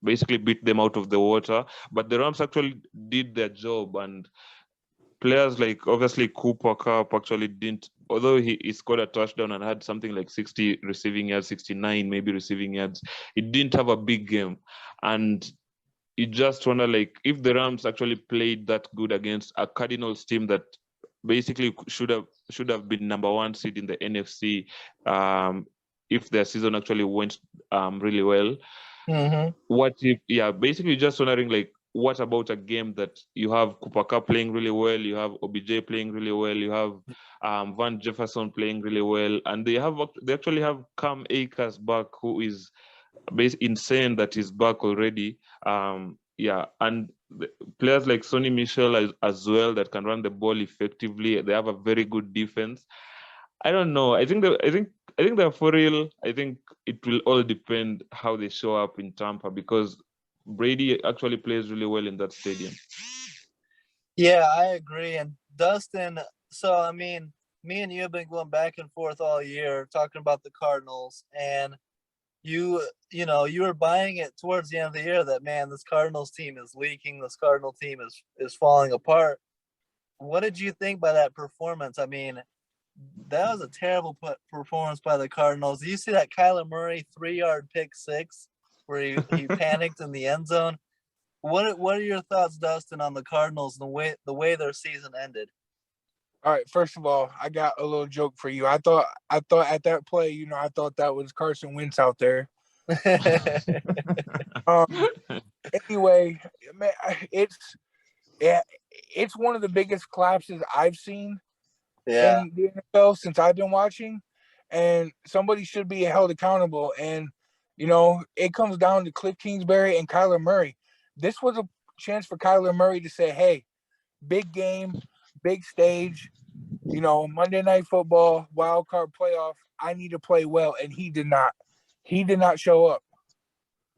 basically beat them out of the water, but the Rams actually did their job, and players like obviously Cooper Cup actually didn't, although he scored a touchdown and had something like 60 receiving yards, 69 maybe receiving yards, he didn't have a big game. And you just wonder if the Rams actually played that good against a Cardinals team that basically should have been number one seed in the NFC, if their season actually went really well. Mm-hmm. What if basically just wondering what about a game that you have Cooper Cup playing really well, you have OBJ playing really well, you have Van Jefferson playing really well, and they actually have Cam Akers back, who is insane that he's back already. And players like Sonny Michel as well that can run the ball effectively. They have a very good defense. I don't know. I think they're for real. I think it will all depend how they show up in Tampa, because Brady actually plays really well in that stadium. Yeah, I agree. And Dustin, so I mean, me and you have been going back and forth all year talking about the Cardinals, and you were buying it towards the end of the year that, man, this Cardinals team is leaking. This Cardinal team is falling apart. What did you think by that performance? I mean, that was a terrible performance by the Cardinals. Do you see that Kyler Murray 3-yard pick six where he panicked in the end zone? What are your thoughts, Dustin, on the Cardinals and the way their season ended? All right, first of all, I got a little joke for you. I thought at that play, I thought that was Carson Wentz out there. Um, anyway, man, yeah, it's one of the biggest collapses I've seen Yeah. in the NFL since I've been watching, and somebody should be held accountable. And it comes down to Cliff Kingsbury and Kyler Murray. This was a chance for Kyler Murray to say, "Hey, big game, big stage. Monday Night Football, wild card playoff. I need to play well," and he did not. He did not show up.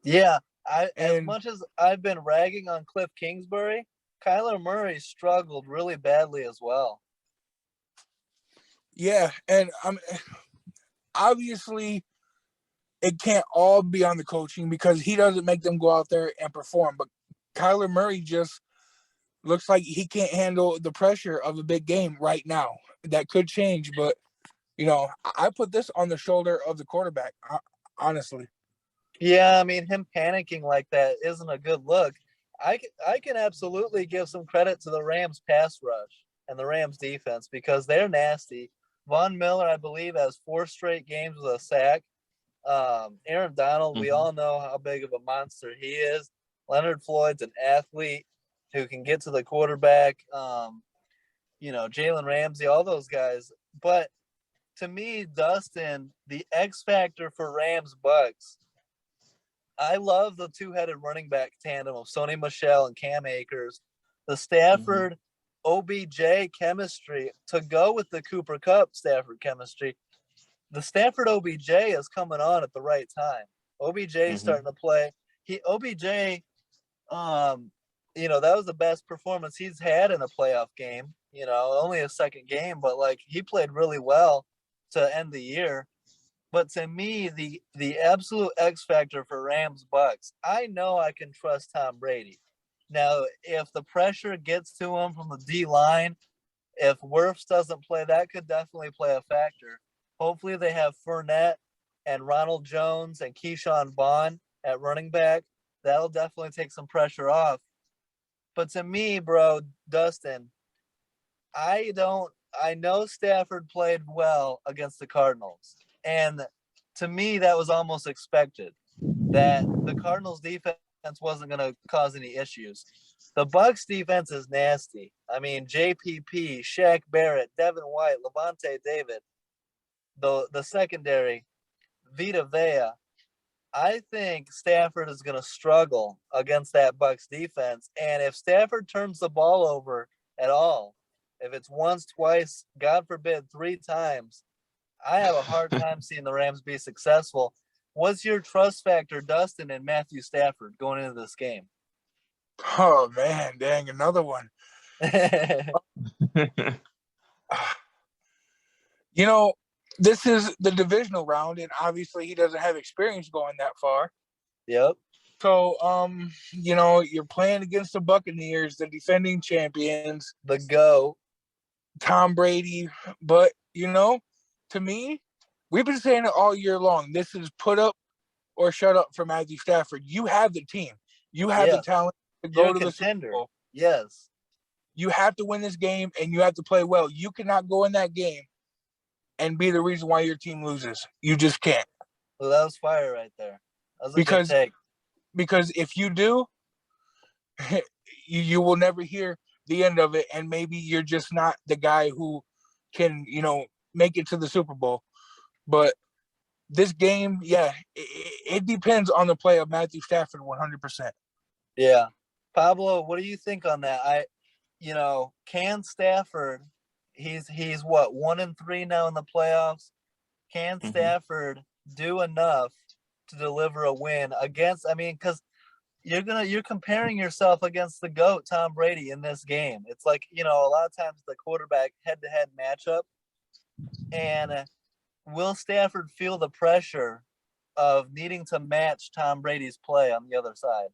Yeah. As And much as I've been ragging on Cliff Kingsbury, Kyler Murray struggled really badly as well. yeah, and obviously it can't all be on the coaching because he doesn't make them go out there and perform. But Kyler Murray just looks like he can't handle the pressure of a big game right now. That could change, but I put this on the shoulder of the quarterback, honestly. Yeah, I mean, him panicking like that isn't a good look. I can absolutely give some credit to the Rams pass rush and the Rams defense because they're nasty. Von Miller, I believe, has 4 straight games with a sack. Aaron Donald, we all know how big of a monster he is. Leonard Floyd's an athlete who can get to the quarterback. Jalen Ramsey, all those guys. But to me, Dustin, the X factor for Rams Bucks, I love the two-headed running back tandem of Sony Michel and Cam Akers. The Stafford OBJ chemistry to go with the Cooper Kupp Stafford chemistry. The Stafford OBJ is coming on at the right time. OBJ is starting to play. OBJ, that was the best performance he's had in a playoff game. Only a second game, but he played really well to end the year. But to me, the absolute X factor for Rams Bucks, I know I can trust Tom Brady. Now, if the pressure gets to him from the D line, if Wirfs doesn't play, that could definitely play a factor. Hopefully they have Fournette and Ronald Jones and Keyshawn Vaughn at running back. That'll definitely take some pressure off. But to me, bro, Dustin, I know Stafford played well against the Cardinals. And to me, that was almost expected that the Cardinals defense wasn't going to cause any issues. The Bucks defense is nasty. I mean, JPP, Shaq Barrett, Devin White, Levante David, the secondary, Vita Vea. I think Stafford is going to struggle against that Bucks defense. And if Stafford turns the ball over at all, if it's once, twice, God forbid, 3 times, I have a hard time seeing the Rams be successful. What's your trust factor, Dustin, and Matthew Stafford going into this game? Oh, man, dang, another one. This is the divisional round, and obviously he doesn't have experience going that far. Yep. So, you're playing against the Buccaneers, the defending champions, the GOAT, Tom Brady. But, to me, we've been saying it all year long. This is put up or shut up for Matthew Stafford. You have the team. You have the talent to go to the Super Bowl. Yes. You have to win this game, and you have to play well. You cannot go in that game and be the reason why your team loses. You just can't. Well, that was fire right there. That was a good take. Because if you do, you will never hear the end of it, and maybe you're just not the guy who can, make it to the Super Bowl. But this game, it depends on the play of Matthew Stafford 100%. Yeah. Pablo, what do you think on that? Can Stafford, he's what, 1-3 now in the playoffs? Can Stafford do enough to deliver a win against, because you're comparing yourself against the GOAT, Tom Brady, in this game. It's like, a lot of times the quarterback head-to-head matchup. And will Stafford feel the pressure of needing to match Tom Brady's play on the other side?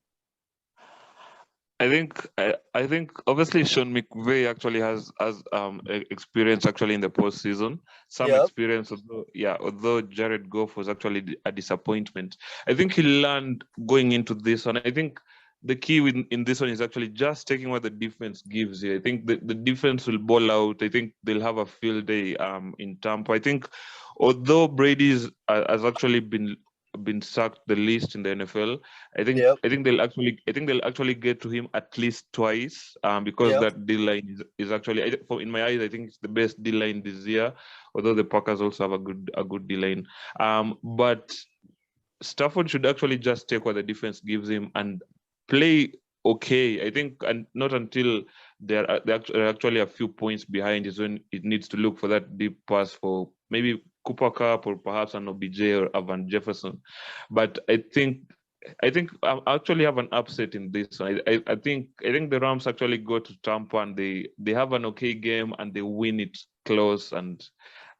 I think obviously Sean McVay actually has experience actually in the postseason. Some experience, although Jared Goff was actually a disappointment. I think he learned going into this, and I think the key in this one is actually just taking what the defense gives you. I think the defense will ball out. I think they'll have a field day in Tampa. I think although Brady's has actually been sacked the least in the NFL, Yep. I think they'll actually get to him at least twice because Yep. that D line is actually, in my eyes, I think it's the best D line this year. Although the Packers also have a good D line, but Stafford should actually just take what the defense gives him and play okay. I think, and not until they're actually a few points behind is when it needs to look for that deep pass for maybe Cooper Cup or perhaps an OBJ or Evan Jefferson. But I think I actually have an upset in this one. I think the Rams actually go to Tampa and they have an okay game and they win it close. And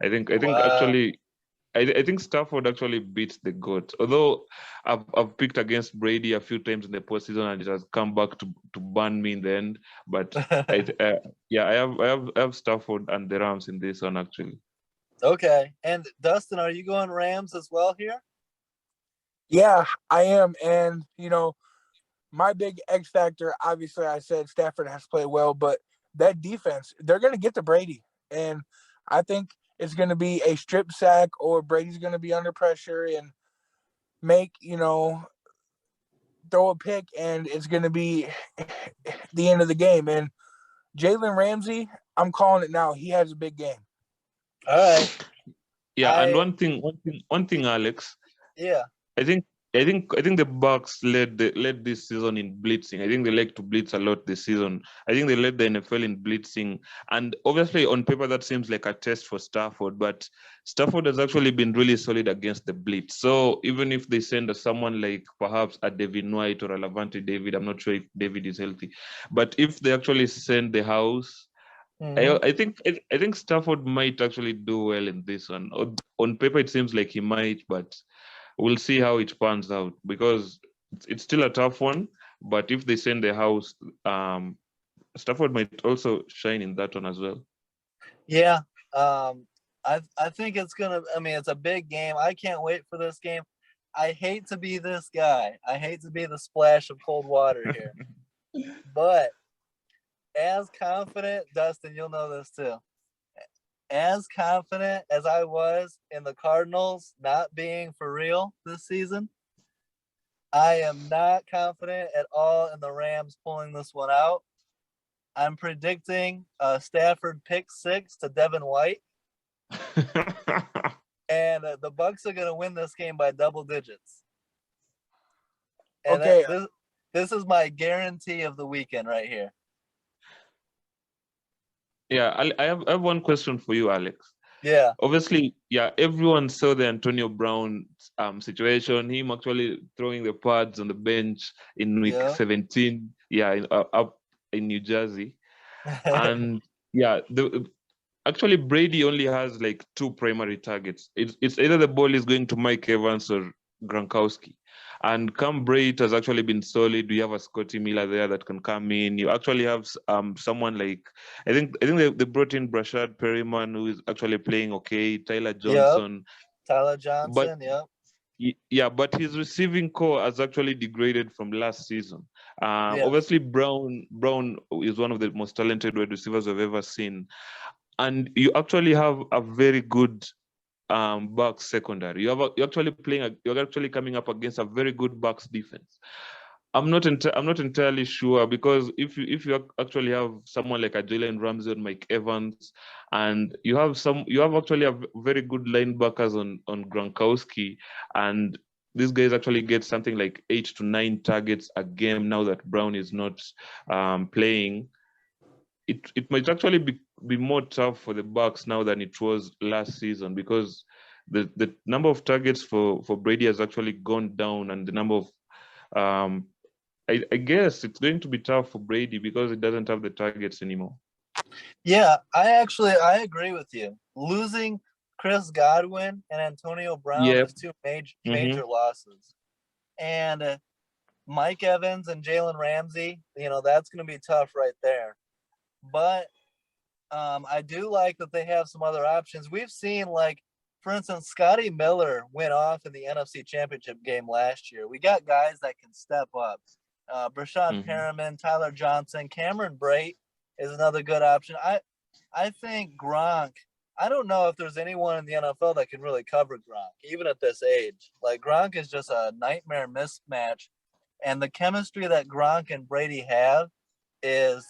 I think Wow. actually I think Stafford actually beats the GOAT. Although I've picked against Brady a few times in the postseason and it has come back to burn me in the end. But I have Stafford and the Rams in this one actually. Okay. And Dustin, are you going Rams as well here? Yeah, I am. And, my big X factor, obviously, I said Stafford has played well, but that defense, they're going to get to Brady. And I think it's going to be a strip sack or Brady's going to be under pressure and make, throw a pick, and it's going to be the end of the game. And Jalen Ramsey, I'm calling it now. He has a big game. All right. Yeah, and one thing, Alex. Yeah. I think the Bucks led this season in blitzing. I think they like to blitz a lot this season. I think they led the NFL in blitzing, and obviously on paper that seems like a test for Stafford, but Stafford has actually been really solid against the blitz. So even if they send someone like perhaps a Devin White or a Lavante David, I'm not sure if David is healthy, but if they actually send the house. Mm-hmm. I think Stafford might actually do well in this one. On paper, it seems like he might, but we'll see how it pans out because it's still a tough one. But if they send the house, Stafford might also shine in that one as well. Yeah. I think it's gonna. I mean, it's a big game. I can't wait for this game. I hate to be this guy. I hate to be the splash of cold water here. But as confident, Dustin, you'll know this too. As confident as I was in the Cardinals not being for real this season, I am not confident at all in the Rams pulling this one out. I'm predicting Stafford pick 6 to Devin White. And the Bucks are going to win this game by double digits. And Okay. this is my guarantee of the weekend right here. Yeah, I have one question for you, Alex. Yeah. Obviously, yeah, everyone saw the Antonio Brown situation, him actually throwing the pads on the bench in week 17, up in New Jersey. And yeah, actually Brady only has like 2 primary targets. It's either the ball is going to Mike Evans or Gronkowski. And Cam Brate has actually been solid. We have a Scotty Miller there that can come in. You actually have someone like I think they brought in Brashad Perryman, who is actually playing okay. Tyler Johnson. Tyler Johnson. But his receiving core has actually degraded from last season. Obviously, Brown is one of the most talented wide receivers I've ever seen, and you actually have a very good Bucks secondary. You're actually coming up against a very good Bucks defense. I'm not entirely sure because if you actually have someone like a Jalen Ramsey or Mike Evans, and you have actually a very good linebackers on Gronkowski, and these guys actually get something like 8 to 9 targets a game now that Brown is not playing. It might actually be more tough for the Bucks now than it was last season because the number of targets for Brady has actually gone down, and the number of I guess it's going to be tough for Brady because it doesn't have the targets anymore. Yeah, I agree with you. Losing Chris Godwin and Antonio Brown is 2 major losses. And Mike Evans and Jalen Ramsey, that's going to be tough right there. But I do like that they have some other options. We've seen, like, for instance, Scotty Miller went off in the NFC Championship game last year. We got guys that can step up. Brashad Perriman, Tyler Johnson, Cameron Brate is another good option. I think Gronk. I don't know if there's anyone in the NFL that can really cover Gronk, even at this age. Like Gronk is just a nightmare mismatch, and the chemistry that Gronk and Brady have is,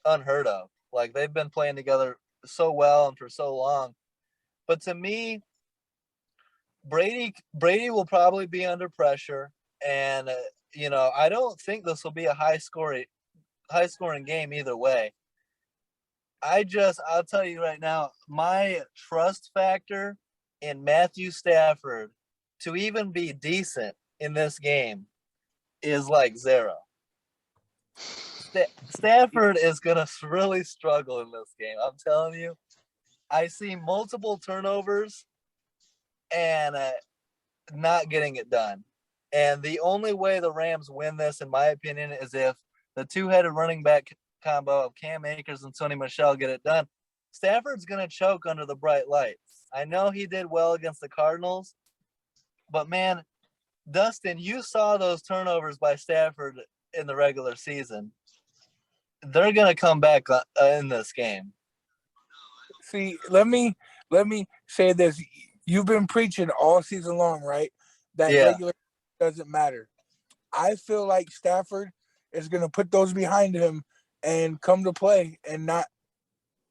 unheard of. Like they've been playing together so well and for so long. But to me, Brady will probably be under pressure, and I don't think this will be a high scoring game either way. I'll tell you right now, my trust factor in Matthew Stafford to even be decent in this game is like zero. Stafford is going to really struggle in this game. I'm telling you, I see multiple turnovers and not getting it done. And the only way the Rams win this, in my opinion, is if the two-headed running back combo of Cam Akers and Sony Michel get it done. Stafford's going to choke under the bright lights. I know he did well against the Cardinals, but man, Dustin, you saw those turnovers by Stafford in the regular season. They're going to come back in this game. See, let me say this. You've been preaching all season long, right? That regular doesn't matter. I feel like Stafford is going to put those behind him and come to play and not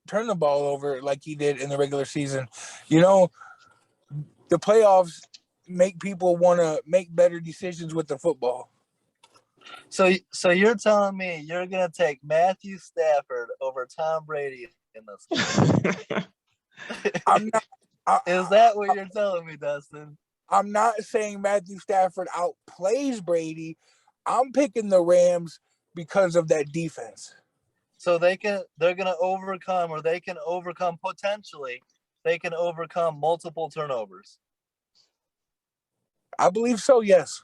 turn the ball over like he did in the regular season. The playoffs make people want to make better decisions with the football. So you're telling me you're going to take Matthew Stafford over Tom Brady in this game? I'm not. Is that what you're telling me, Dustin? I'm not saying Matthew Stafford outplays Brady. I'm picking the Rams because of that defense. So they're going to overcome, or they can overcome potentially. They can overcome multiple turnovers. I believe so. Yes.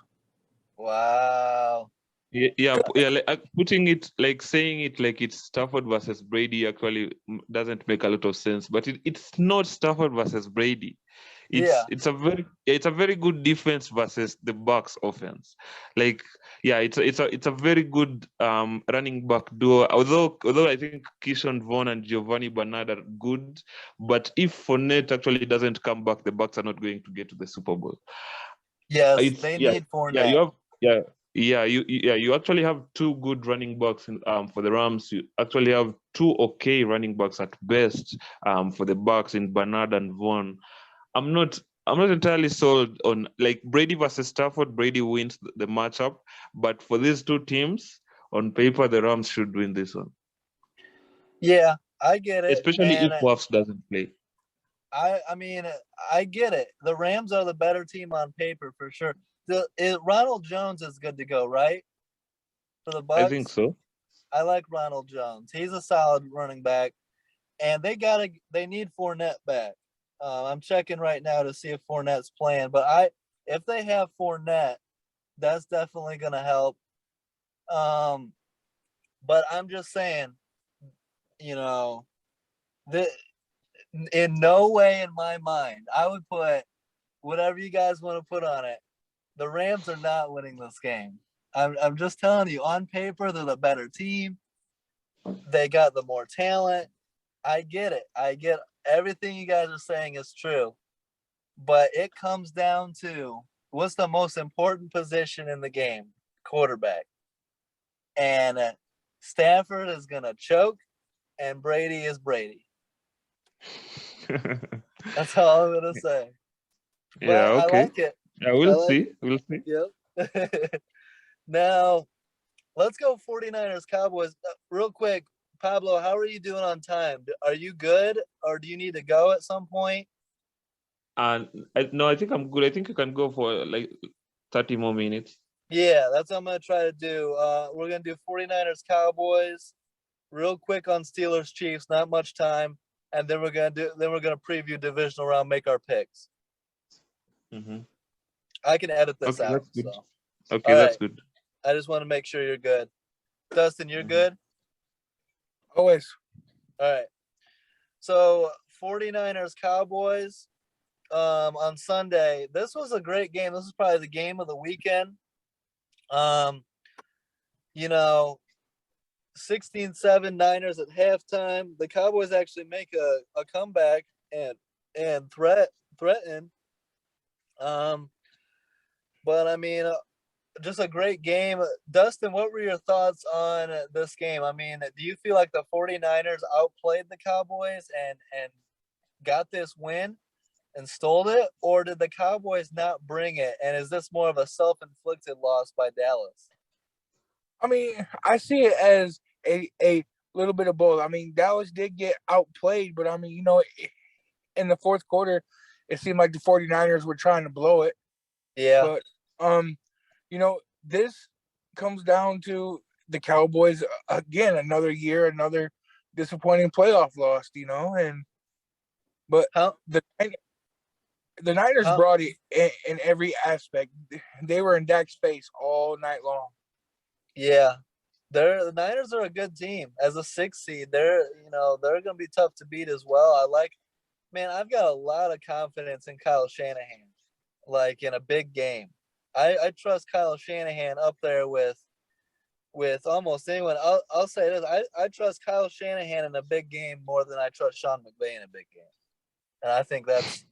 Wow. Yeah. Like, putting it, like saying it like it's Stafford versus Brady actually doesn't make a lot of sense. But it's not Stafford versus Brady. It's a very good defense versus the Bucs offense. Like, it's a very good running back duo. Although I think Keyshawn Vaughn and Giovanni Bernard are good, but if Fournette actually doesn't come back, the Bucs are not going to get to the Super Bowl. Yes, they need Fournette. You actually have two good running backs for the Rams. You actually have two okay running backs at best for the Bucs in Bernard and Vaughn. I'm not entirely sold on like Brady versus Stafford. Brady wins the matchup, but for these two teams, on paper, the Rams should win this one. Yeah, I get it. Especially if Buffs doesn't play. I mean, I get it. The Rams are the better team on paper for sure. Ronald Jones is good to go, right? For the Bucs? I think so. I like Ronald Jones. He's a solid running back, and they need Fournette back. I'm checking right now to see if Fournette's playing, but if they have Fournette, that's definitely going to help. But I'm just saying, in no way in my mind, I would put whatever you guys want to put on it. The Rams are not winning this game. I'm just telling you, on paper, they're the better team. They got the more talent. I get it. I get everything you guys are saying is true. But it comes down to what's the most important position in the game? Quarterback. And Stafford is going to choke, and Brady is Brady. That's all I'm going to say. But yeah, okay. I like it. Yeah, we'll see. We'll see. Yep. Now, let's go 49ers Cowboys. Real quick, Pablo, how are you doing on time? Are you good, or do you need to go at some point? And no, I think I'm good. I think you can go for like 30 more minutes. Yeah, that's what I'm going to try to do. We're going to do 49ers Cowboys real quick on Steelers Chiefs, not much time. And then we're going to preview divisional round, make our picks. Mm-hmm. I can edit this okay, out. That's good. So. Okay, that's good. I just want to make sure you're good. Dustin, you're good? Always. All right. So 49ers Cowboys on Sunday. This was a great game. This is probably the game of the weekend. you know, 16-7 Niners at halftime. The Cowboys actually make a comeback and threaten. Um, but I mean, just a great game. Dustin, what were your thoughts on this game? I mean, do you feel like the 49ers outplayed the Cowboys and got this win and stole it, or did the Cowboys not bring it? And is this more of a self-inflicted loss by Dallas? I mean, I see it as a little bit of both. I mean, Dallas did get outplayed, but I mean, in the fourth quarter, it seemed like the 49ers were trying to blow it. Yeah. But this comes down to the Cowboys again, another year, another disappointing playoff loss, but How the Niners how brought it in every aspect. They were in Dak's face all night long. yeah. The Niners are a good team. As a 6 seed, they're gonna be tough to beat as well. I've got a lot of confidence in Kyle Shanahan, like in a big game. I trust Kyle Shanahan up there with almost anyone. I'll say this: I trust Kyle Shanahan in a big game more than I trust Sean McVay in a big game, and I think that's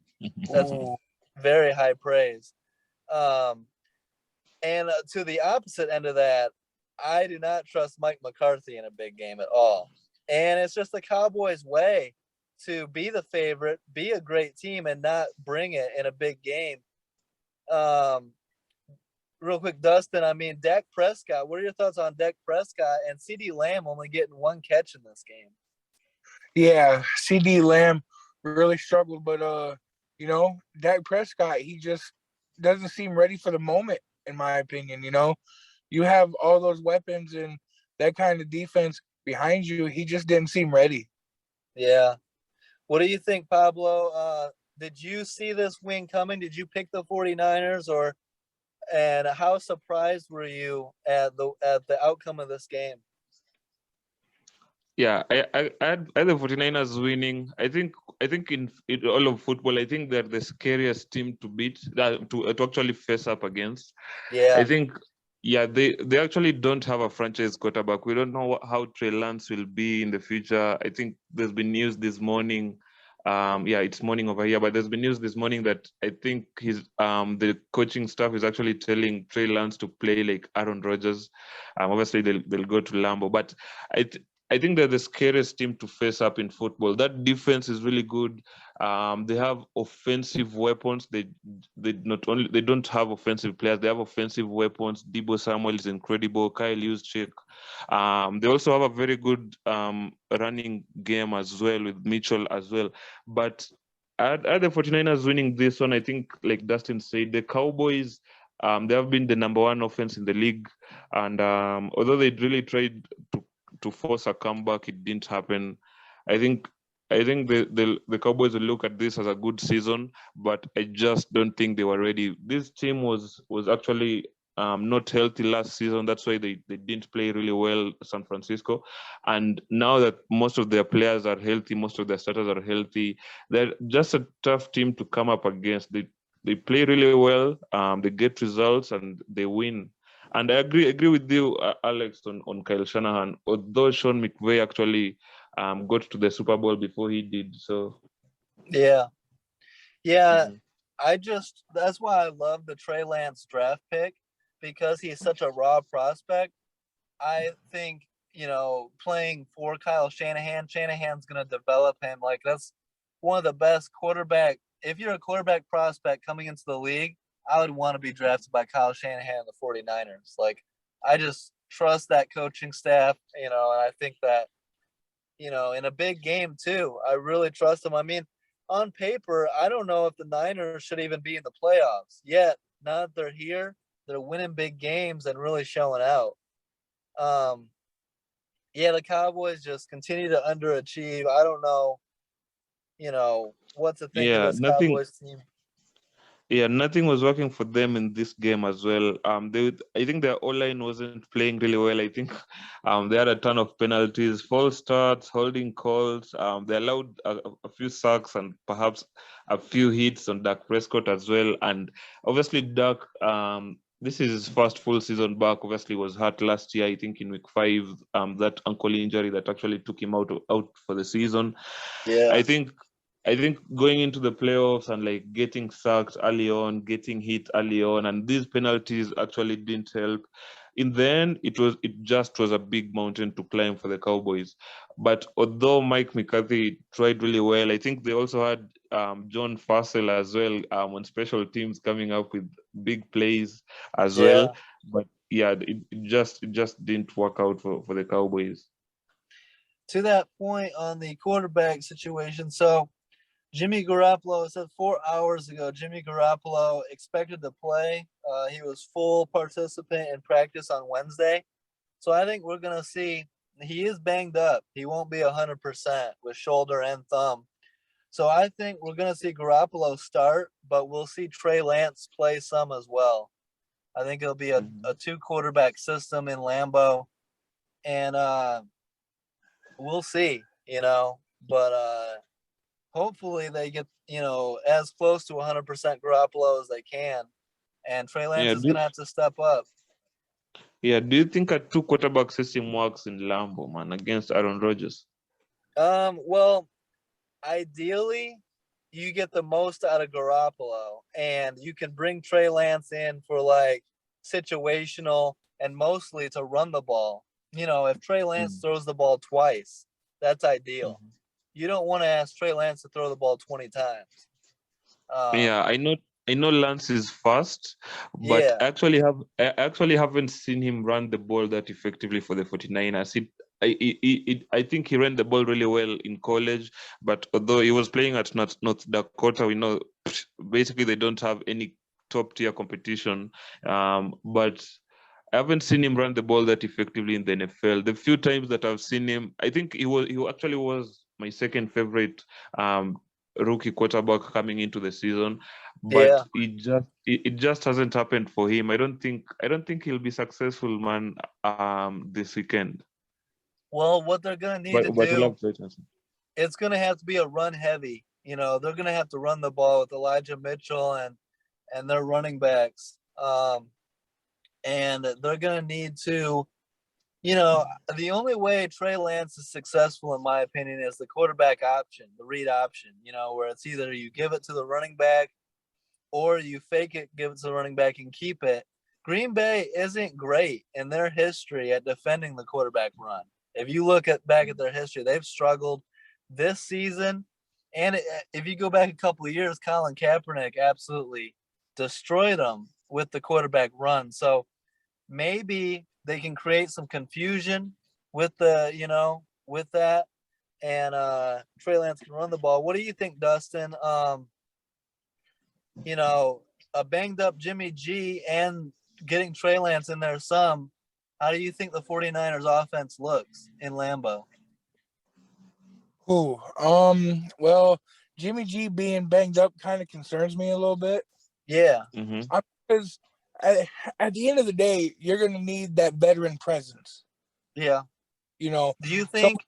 very high praise. Um, and to the opposite end of that, I do not trust Mike McCarthy in a big game at all. And it's just the Cowboys' way to be the favorite, be a great team, and not bring it in a big game. Um, Real quick, Dustin, I mean, Dak Prescott, what are your thoughts on Dak Prescott and CD Lamb only getting one catch in this game? Yeah, CD Lamb really struggled, but Dak Prescott, he just doesn't seem ready for the moment, in my opinion. You have all those weapons and that kind of defense behind you. He just didn't seem ready. Yeah. What do you think, Pablo? Did you see this win coming? Did you pick the 49ers and how surprised were you at the outcome of this game? Yeah, I had the 49ers winning. I think in all of football, I think they're the scariest team to beat, to actually face up against. I Yeah. think, yeah, they actually don't have a franchise quarterback. We don't know how Trey Lance will be in the future. I think there's been news this morning. Yeah, it's morning over here, but there's been news this morning that I think the coaching staff is actually telling Trey Lance to play like Aaron Rodgers. Obviously they'll go to Lambeau, but I think they're the scariest team to face up in football. That defense is really good. They have offensive weapons. They don't have offensive players. They have offensive weapons. Debo Samuel is incredible. Kyle Juszczyk. They also have a very good running game as well with Mitchell as well. But at the 49ers winning this one, I think, like Dustin said, the Cowboys, they have been the number one offense in the league. And although they really tried to force a comeback, it didn't happen. I think the Cowboys will look at this as a good season, but I just don't think they were ready. This team was actually not healthy last season. That's why they didn't play really well, San Francisco. And now that most of their players are healthy, most of their starters are healthy, they're just a tough team to come up against. They play really well, they get results, and they win. And I agree with you, Alex, on Kyle Shanahan. Although Sean McVay actually got to the Super Bowl before he did. So Yeah. That's why I love the Trey Lance draft pick, because he's such a raw prospect. I think, playing for Kyle Shanahan's going to develop him. Like, that's one of the best quarterback. If you're a quarterback prospect coming into the league, I would want to be drafted by Kyle Shanahan and the 49ers. Like, I just trust that coaching staff, and I think that, in a big game too, I really trust them. I mean, on paper, I don't know if the Niners should even be in the playoffs yet. Now that they're here, they're winning big games and really showing out. Um, yeah, the Cowboys just continue to underachieve. I don't know, what to think of yeah, this nothing. Cowboys team. Yeah, nothing was working for them in this game as well. I think their O-line wasn't playing really well. I think they had a ton of penalties, false starts, holding calls. They allowed a few sacks and perhaps a few hits on Dak Prescott as well. And obviously, Dak This is his first full season back. Obviously, was hurt last year. I think in week 5, that ankle injury that actually took him out for the season. Yeah. I think going into the playoffs and like getting sacked early on, getting hit early on, and these penalties actually didn't help. In the end, it just was a big mountain to climb for the Cowboys. But although Mike McCarthy tried really well, I think they also had John Fassel as well on special teams coming up with big plays as well. Yeah. But yeah, it just didn't work out for the Cowboys. To that point on the quarterback situation, so Jimmy Garoppolo said 4 hours ago, Jimmy Garoppolo expected to play. He was full participant in practice on Wednesday. So I think we're going to see he is banged up. He won't be 100% with shoulder and thumb. So I think we're going to see Garoppolo start, but we'll see Trey Lance play some as well. I think it'll be a 2-quarterback system in Lambeau. And we'll see, but hopefully they get, as close to 100% Garoppolo as they can. And Trey Lance Yeah, is going to have to step up. do you think a 2-quarterback system works in Lambeau, man, against Aaron Rodgers? Well, ideally, you get the most out of Garoppolo, and you can bring Trey Lance in for like situational and mostly to run the ball. If Trey Lance throws the ball twice, that's ideal. You don't want to ask Trey Lance to throw the ball 20 times. Yeah, I know Lance is fast, but Yeah. I actually haven't seen him run the ball that effectively for the 49ers. I think he ran the ball really well in college, but although he was playing at North Dakota, we know basically they don't have any top tier competition. But I haven't seen him run the ball that effectively in the NFL. The few times that I've seen him, I think he actually was my second favorite rookie quarterback coming into the season, but it just hasn't happened for him. I don't think he'll be successful, man, this weekend. Well, what they're gonna need to But do, it's gonna have to be a run heavy. They're gonna have to run the ball with Elijah Mitchell and their running backs. And they're gonna need to, the only way Trey Lance is successful, in my opinion, is the quarterback option, the read option, where it's either you give it to the running back or you fake it, give it to the running back and keep it. Green Bay isn't great in their history at defending the quarterback run. If you look back at their history, they've struggled this season. And if you go back a couple of years, Colin Kaepernick absolutely destroyed them with the quarterback run. So maybe they can create some confusion with with that, and Trey Lance can run the ball. What do you think, Dustin? A banged up Jimmy G and getting Trey Lance in there some. How do you think the 49ers offense looks in Lambeau? Well, Jimmy G being banged up kind of concerns me a little bit. Yeah. Because at the end of the day, you're going to need that veteran presence. Yeah. Do you think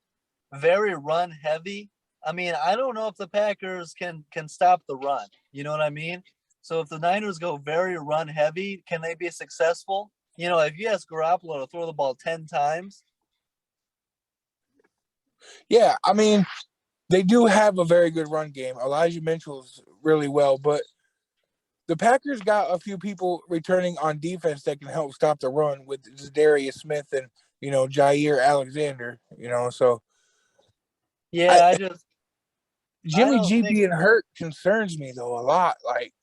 very run heavy? I mean, I don't know if the Packers can stop the run. You know what I mean? So if the Niners go very run heavy, can they be successful? If you ask Garoppolo to throw the ball 10 times. Yeah, I mean, they do have a very good run game. Elijah Mitchell's really well, but the Packers got a few people returning on defense that can help stop the run with Zadarius Smith and, Jair Alexander, so. Yeah, Jimmy G being hurt concerns me, though, a lot. Like,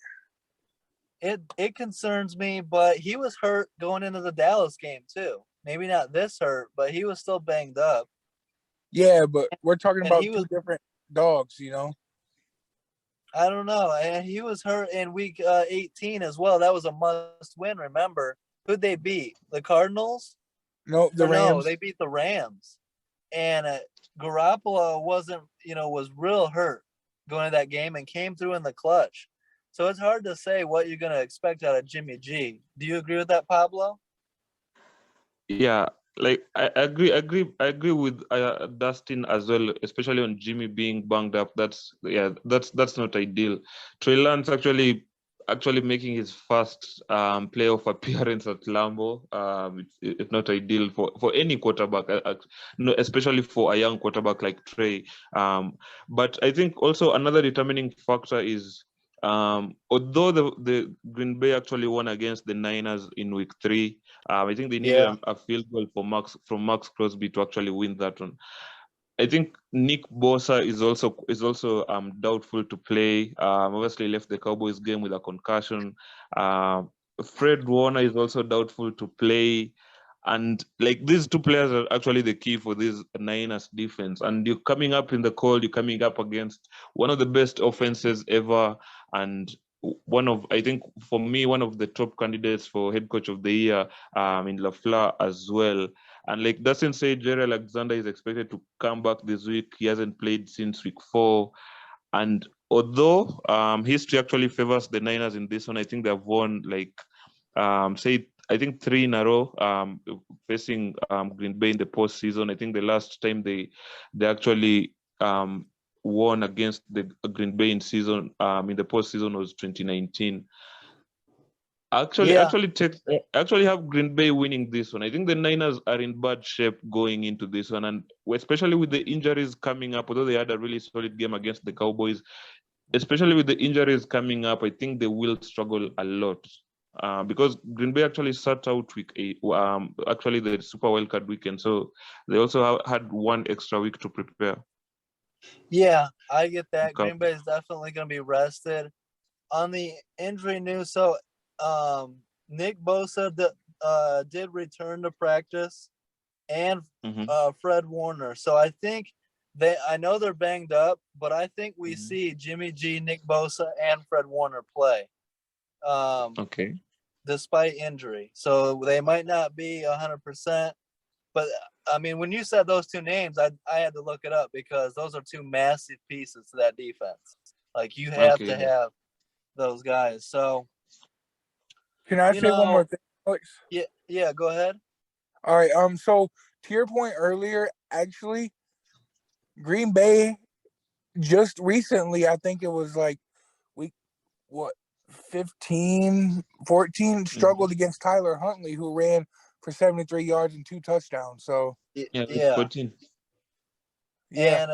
it concerns me, but he was hurt going into the Dallas game, too. Maybe not this hurt, but he was still banged up. Yeah, but we're talking about two different dogs, I don't know. And he was hurt in week 18 as well. That was a must win, remember. Who'd they beat? The Cardinals? No, the Rams. No, they beat the Rams. And Garoppolo was real hurt going to that game and came through in the clutch. So it's hard to say what you're going to expect out of Jimmy G. Do you agree with that, Pablo? Yeah, like I agree with Dustin as well, especially on Jimmy being banged up. That's not ideal. Trey Lance actually actually making his first playoff appearance at Lambeau. It's not ideal for any quarterback, especially for a young quarterback like Trey. But I think also another determining factor is although the Green Bay actually won against the Niners in week 3, I think they needed a field goal from Max Crosby to actually win that one. I think Nick Bosa is also doubtful to play. Obviously left the Cowboys game with a concussion. Fred Warner is also doubtful to play. And like these two players are actually the key for this Niners defense. And you're coming up in the cold, you're coming up against one of the best offenses ever. And I think for me, one of the top candidates for head coach of the year in LaFleur as well. And like Dustin said, Jerry Alexander is expected to come back this week. He hasn't played since week 4. And although history actually favors the Niners in this one, I think they've won I think 3 in a row facing Green Bay in the postseason. I think the last time they actually won against the Green Bay in the postseason was 2019. Actually have Green Bay winning this one. I think the Niners are in bad shape going into this one, and especially with the injuries coming up. Although they had a really solid game against the Cowboys, especially with the injuries coming up, I think they will struggle a lot because Green Bay actually sat out week 8, actually the Super Wildcard weekend, so they also had one extra week to prepare. Yeah, I get that. Green Bay is definitely going to be rested. On the injury news, so Nick Bosa did return to practice, and Fred Warner. So I think I know they're banged up, but I think we see Jimmy G, Nick Bosa, and Fred Warner play. Despite injury. So they might not be 100%. But I mean, when you said those two names, I had to look it up because those are two massive pieces to that defense. Like you have to have those guys. So can I say one more thing, Alex? Yeah, go ahead. All right. So to your point earlier, actually, Green Bay just recently, I think it was like 15, 14, struggled against Tyler Huntley, who ran for 73 yards and 2 touchdowns. So 14. And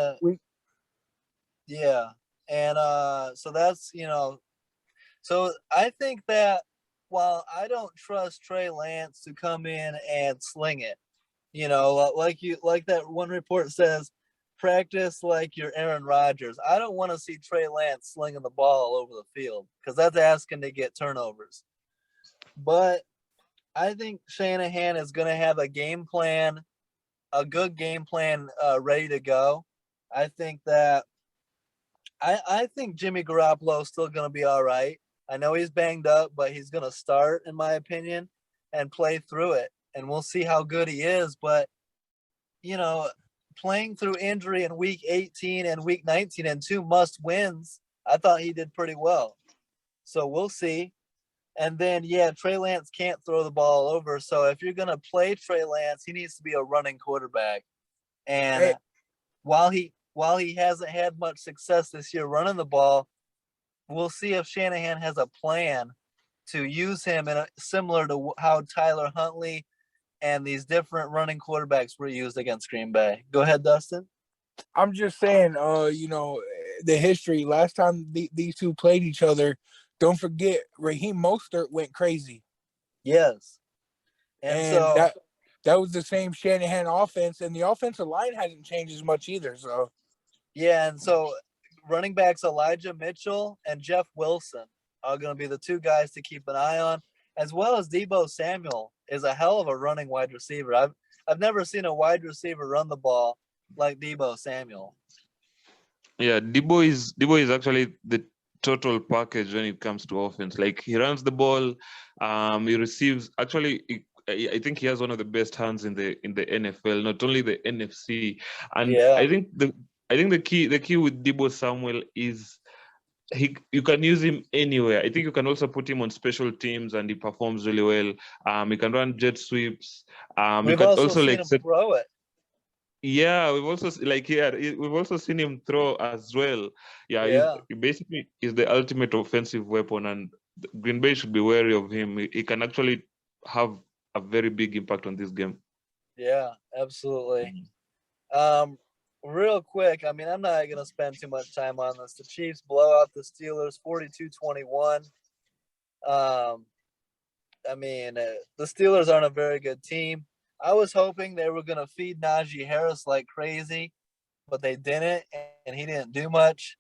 so that's so I think that while I don't trust Trey Lance to come in and sling it, like that one report says, practice like you're Aaron Rodgers. I don't want to see Trey Lance slinging the ball all over the field because that's asking to get turnovers. But I think Shanahan is going to have a game plan, a good game plan ready to go. I think that I think Jimmy Garoppolo is still going to be all right. I know he's banged up, but he's going to start, in my opinion, and play through it. And we'll see how good he is. But, playing through injury in week 18 and week 19 and 2 must wins, I thought he did pretty well. So we'll see. And then, Trey Lance can't throw the ball over. So if you're going to play Trey Lance, he needs to be a running quarterback. And while he hasn't had much success this year running the ball, we'll see if Shanahan has a plan to use him similar to how Tyler Huntley and these different running quarterbacks were used against Green Bay. Go ahead, Dustin. I'm just saying, the history. Last time these two played each other, don't forget Raheem Mostert went crazy. Yes, and so that was the same Shanahan offense, and the offensive line hasn't changed as much either. So and so running backs Elijah Mitchell and Jeff Wilson are going to be the two guys to keep an eye on, as well as Deebo Samuel is a hell of a running wide receiver. I've never seen a wide receiver run the ball like Deebo Samuel. Yeah, Deebo is actually the total package when it comes to offense. Like he runs the ball, he receives. Actually, I think he has one of the best hands in the NFL, not only the NFC. And I think the key with Deebo Samuel is you can use him anywhere. I think you can also put him on special teams and he performs really well. He can run jet sweeps. We've also seen him throw it. Yeah, we've also seen him throw as well. He basically is the ultimate offensive weapon, and Green Bay should be wary of him. He can actually have a very big impact on this game. Yeah, absolutely. Real quick, I mean, I'm not going to spend too much time on this. The Chiefs blow out the Steelers 42-21. I mean, the Steelers aren't a very good team. I was hoping they were going to feed Najee Harris like crazy, but they didn't, and he didn't do much.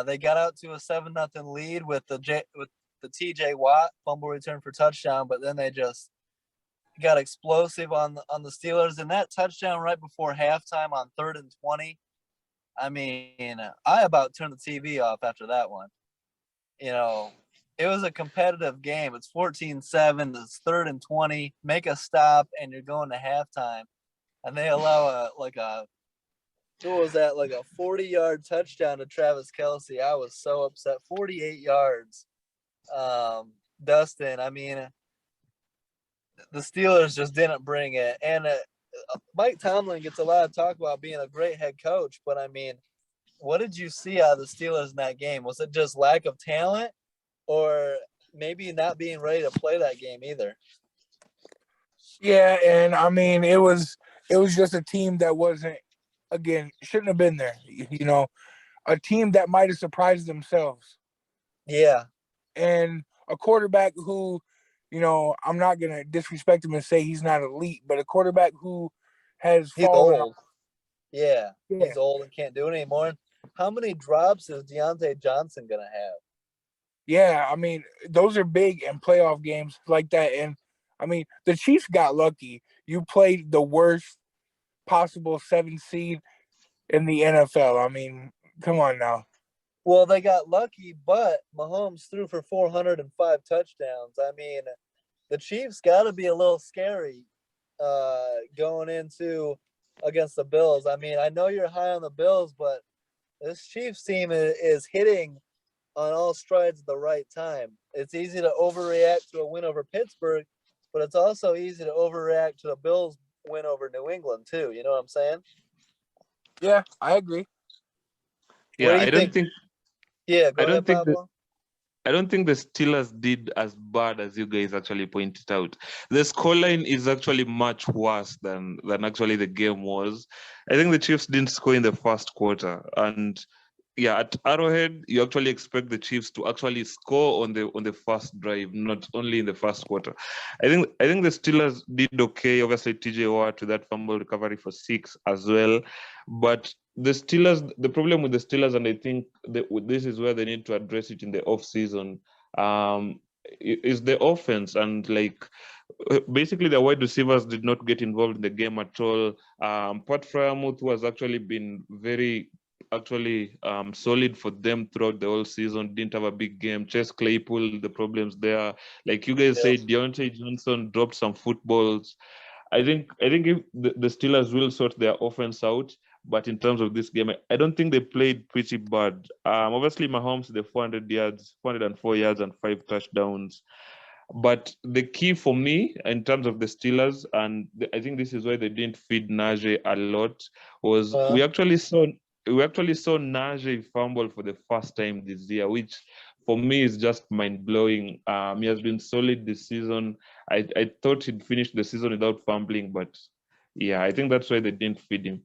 They got out to a 7-0 lead with the TJ Watt fumble return for touchdown, but then they just got explosive on the Steelers, and that touchdown right before halftime on 3rd and 20. I mean, I about turned the TV off after that one. You know, it was a competitive game. It's 14-7. It's 3rd and 20. Make a stop, and you're going to halftime, and they allow what was that, like a 40-yard touchdown to Travis Kelce. I was so upset. 48 yards. Dustin, I mean, the Steelers just didn't bring it. And Mike Tomlin gets a lot of talk about being a great head coach, but I mean, what did you see out of the Steelers in that game? Was it just lack of talent, or maybe not being ready to play that game either? Yeah, and I mean, it was just a team that wasn't, again, shouldn't have been there. You know, a team that might have surprised themselves. Yeah. And a quarterback who, you know, I'm not going to disrespect him and say he's not elite, but a quarterback who has He's fallen old. Yeah, he's old and can't do it anymore. How many drops is Deontay Johnson going to have? Yeah, I mean, those are big in playoff games like that. And, I mean, the Chiefs got lucky. You played the worst possible 7 seed in the NFL. I mean, come on now. Well, they got lucky, but Mahomes threw for 405 touchdowns. I mean, the Chiefs got to be a little scary going into against the Bills. I mean, I know you're high on the Bills, but this Chiefs team is hitting on all strides at the right time. It's easy to overreact to a win over Pittsburgh, but it's also easy to overreact to the Bills win over New England too. You know what I'm saying? Yeah, I agree. Yeah, I don't think. Yeah, go ahead, Pablo. I don't think the Steelers did as bad as you guys actually pointed out. The scoreline is actually much worse than actually the game was. I think the Chiefs didn't score in the first quarter, and yeah, at Arrowhead, you actually expect the Chiefs to actually score on the first drive, not only in the first quarter. I think the Steelers did okay. Obviously, TJ Watt with that fumble recovery for 6 as well, but the problem with the Steelers, and I think this is where they need to address it in the off season, is the offense, and like basically the wide receivers did not get involved in the game at all. Pat Fryermuth, who has actually been very solid for them throughout the whole season, didn't have a big game. Chase Claypool, the problems there. Like you guys said, Deontay Johnson dropped some footballs. I think if the Steelers will sort their offense out, but in terms of this game, I don't think they played pretty bad. Obviously, Mahomes, the 404 yards and 5 touchdowns. But the key for me in terms of the Steelers, and I think this is why they didn't feed Najee a lot, was we actually saw Najee fumble for the first time this year, which for me is just mind-blowing. He has been solid this season. I thought he'd finish the season without fumbling, but yeah, I think that's why they didn't feed him.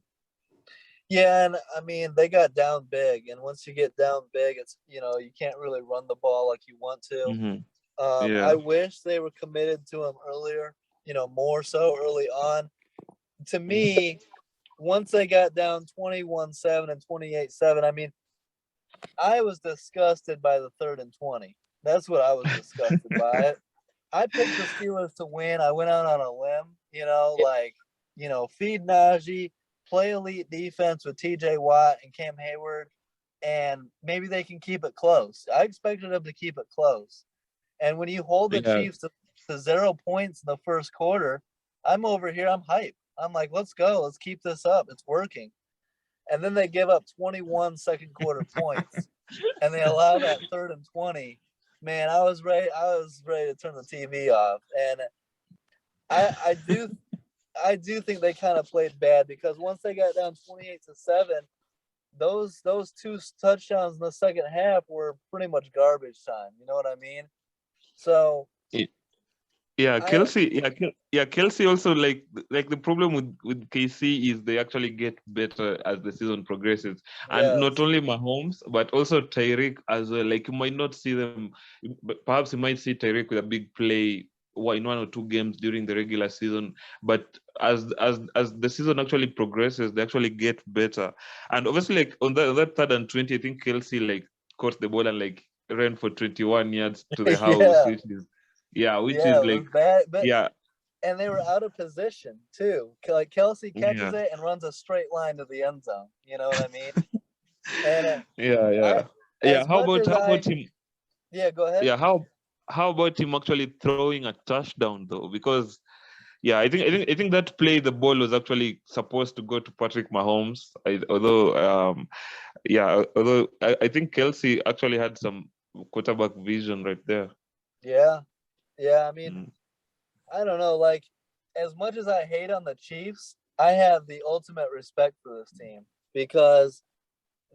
Yeah, and I mean, they got down big, and once you get down big, it's, you can't really run the ball like you want to. Mm-hmm. Yeah. I wish they were committed to him earlier, more so early on. To me, once they got down 21-7 and 28-7, I mean, I was disgusted by the 3rd and 20. That's what I was disgusted by. I picked the Steelers to win. I went out on a limb, feed Najee, play elite defense with TJ Watt and Cam Hayward, and maybe they can keep it close. I expected them to keep it close. And when you hold the Chiefs to 0 points in the first quarter, I'm over here. I'm hyped. I'm like, let's go. Let's keep this up. It's working. And then they give up 21 second quarter points, and they allow that 3rd and 20. Man, I was ready to turn the TV off. And I do think they kind of played bad, because once they got down 28-7, those 2 touchdowns in the second half were pretty much garbage time. You know what I mean? So Yeah, I Kelsey. Kelsey also like the problem with KC is they actually get better as the season progresses, and not yes. only Mahomes but also Tyreek as well. Like you might not see them, but perhaps you might see Tyreek with a big play in 1 or 2 games during the regular season, but as the season actually progresses, they actually get better. And obviously, like on that 3rd and 20, I think Kelsey like caught the ball and like ran for 21 yards to the house, Yeah. which is It was like bad, but yeah, and they were out of position too. Like Kelsey catches yeah, it and runs a straight line to the end zone. You know what I mean? And yeah, I, yeah, yeah. as much as How I, about him? yeah, go ahead. Yeah, how about him actually throwing a touchdown though? Because yeah, I think that play the ball was actually supposed to go to Patrick Mahomes. Although I think Kelsey actually had some quarterback vision right there. Yeah, yeah. I mean, Mm. I don't know. Like, as much as I hate on the Chiefs, I have the ultimate respect for this team because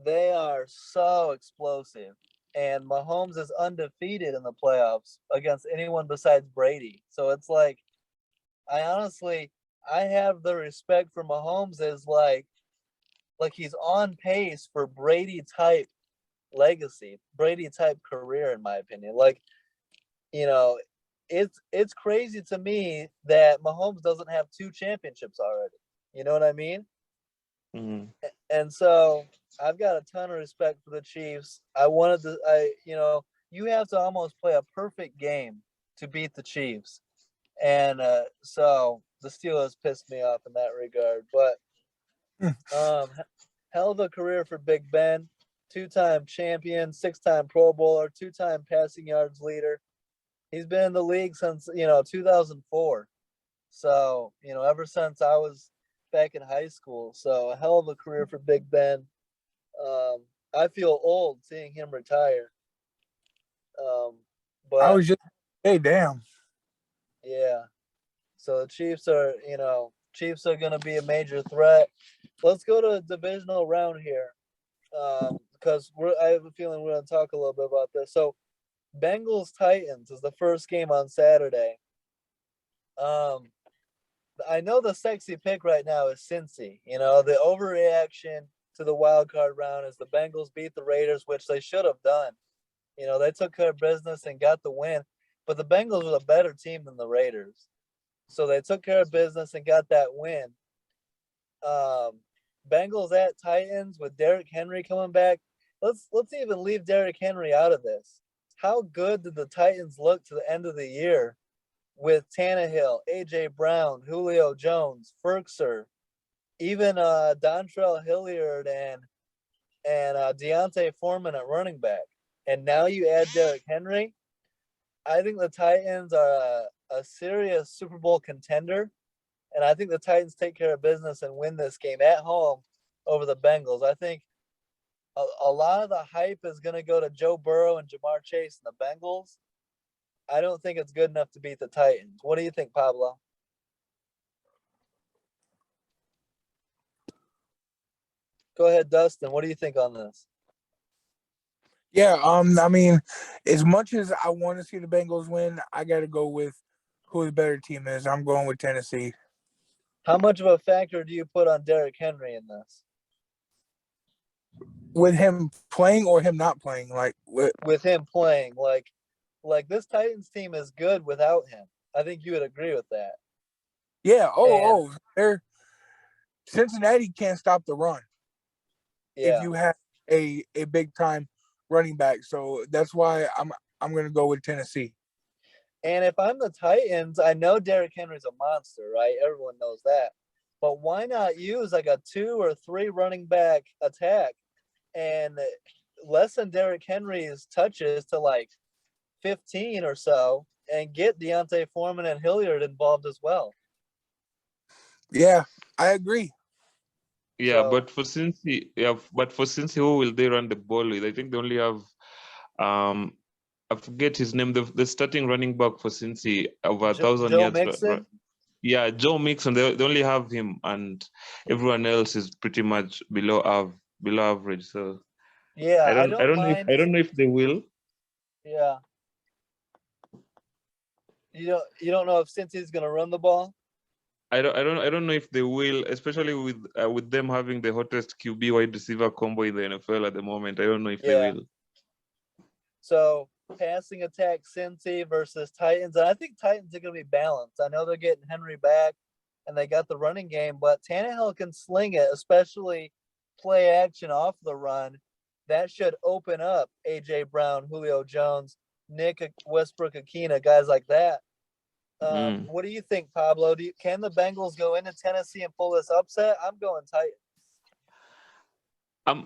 they are so explosive. And Mahomes is undefeated in the playoffs against anyone besides Brady. So it's like, I honestly, I have the respect for Mahomes as like he's on pace for Brady type legacy, Brady type career, in my opinion. Like, you know, it's crazy to me that Mahomes doesn't have 2 championships already. You know what I mean? Mm. And so I've got a ton of respect for the Chiefs. You have to almost play a perfect game to beat the Chiefs. And so the Steelers pissed me off in that regard. But hell of a career for Big Ben, 2-time champion, 6-time Pro Bowler, 2-time passing yards leader. He's been in the league since 2004. So ever since I was back in high school. So a hell of a career for Big Ben. I feel old seeing him retire. Um, I but was just, hey, damn. yeah, so the Chiefs are going to be a major threat. Let's go to a divisional round here, because I have a feeling we're going to talk a little bit about this. So Bengals Titans is the first game on Saturday. I know the sexy pick right now is Cincy. The overreaction to the wild card round is the Bengals beat the Raiders, which they should have done. They took care of business and got the win, but the Bengals were a better team than the Raiders. So they took care of business and got that win. Bengals at Titans with Derrick Henry coming back. Let's even leave Derrick Henry out of this. How good did the Titans look to the end of the year with Tannehill, A.J. Brown, Julio Jones, Ferkser, even Dontrell Hilliard and Deontay Foreman at running back. And now you add Derrick Henry. I think the Titans are a serious Super Bowl contender. And I think the Titans take care of business and win this game at home over the Bengals. I think a lot of the hype is going to go to Joe Burrow and Jamar Chase and the Bengals. I don't think it's good enough to beat the Titans. What do you think, Pablo? Go ahead, Dustin. What do you think on this? Yeah, I mean, as much as I want to see the Bengals win, I got to go with who the better team is. I'm going with Tennessee. How much of a factor do you put on Derrick Henry in this? With him playing or him not playing, with him playing, like this Titans team is good without him. I think you would agree with that. Yeah. They're Cincinnati can't stop the run. Yeah. If you have a big time running back, so that's why I'm going to go with Tennessee. And if I'm the Titans, I know Derrick Henry's a monster, right? Everyone knows that. But why not use like a 2 or 3 running back attack and lessen Derrick Henry's touches to like 15 or so and get Deontay Foreman and Hilliard involved as well? Yeah, I agree. Yeah, but for Cincy, who will they run the ball with? I think they only have I forget his name. The starting running back for Cincy over 1,000 Joe yards. Mixon? Yeah, Joe Mixon. They only have him, and everyone else is pretty much below average. So Yeah, I don't know if they will. Yeah. You don't know if Cincy's going to run the ball? I don't know if they will, especially with them having the hottest QB wide receiver combo in the NFL at the moment. I don't know if they Yeah. will. So passing attack Cincy versus Titans. And I think Titans are going to be balanced. I know they're getting Henry back and they got the running game, but Tannehill can sling it, especially play action off the run. That should open up A.J. Brown, Julio Jones, Nick Westbrook-Akina, guys like that. What do you think, Pablo? Can the Bengals go into Tennessee and pull this upset? I'm going Titans. I'm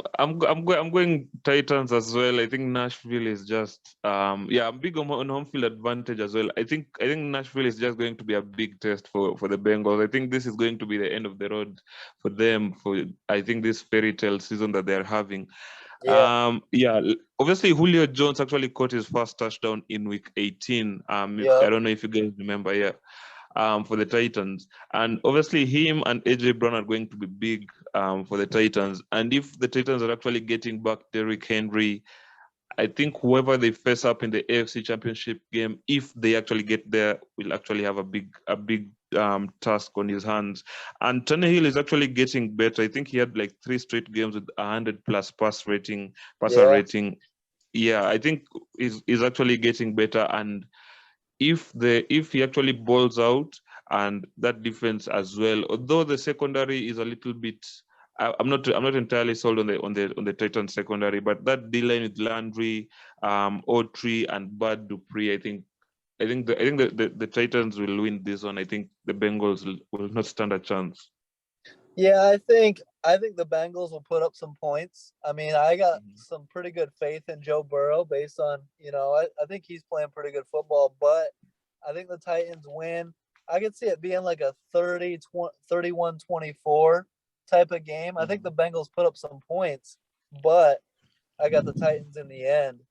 going Titans as well. I think Nashville is just I'm big on home field advantage as well. I think Nashville is just going to be a big test for the Bengals. I think this is going to be the end of the road for them for I think this fairy tale season that they're having. Yeah. Obviously Julio Jones actually caught his first touchdown in week 18. I Yep. don't know if you guys remember, for the Titans. And obviously him and AJ Brown are going to be big for the Titans. And if the Titans are actually getting back Derrick Henry, I think whoever they face up in the AFC Championship game, if they actually get there, will actually have a big task on his hands. And Tannehill is actually getting better. I think he had like 3 straight games with 100+ passer rating. Yeah, I think he's actually getting better. And if he actually balls out and that defense as well, although the secondary is a little bit, I'm not entirely sold on the Titans secondary, but that D line with Landry, Autry and Bud Dupree, I think the Titans will win this one. I think the Bengals will not stand a chance. Yeah, I think the Bengals will put up some points. I mean, I got some pretty good faith in Joe Burrow based on, I think he's playing pretty good football, but I think the Titans win. I could see it being like a 31-24 type of game. I think the Bengals put up some points, but I got the Titans in the end.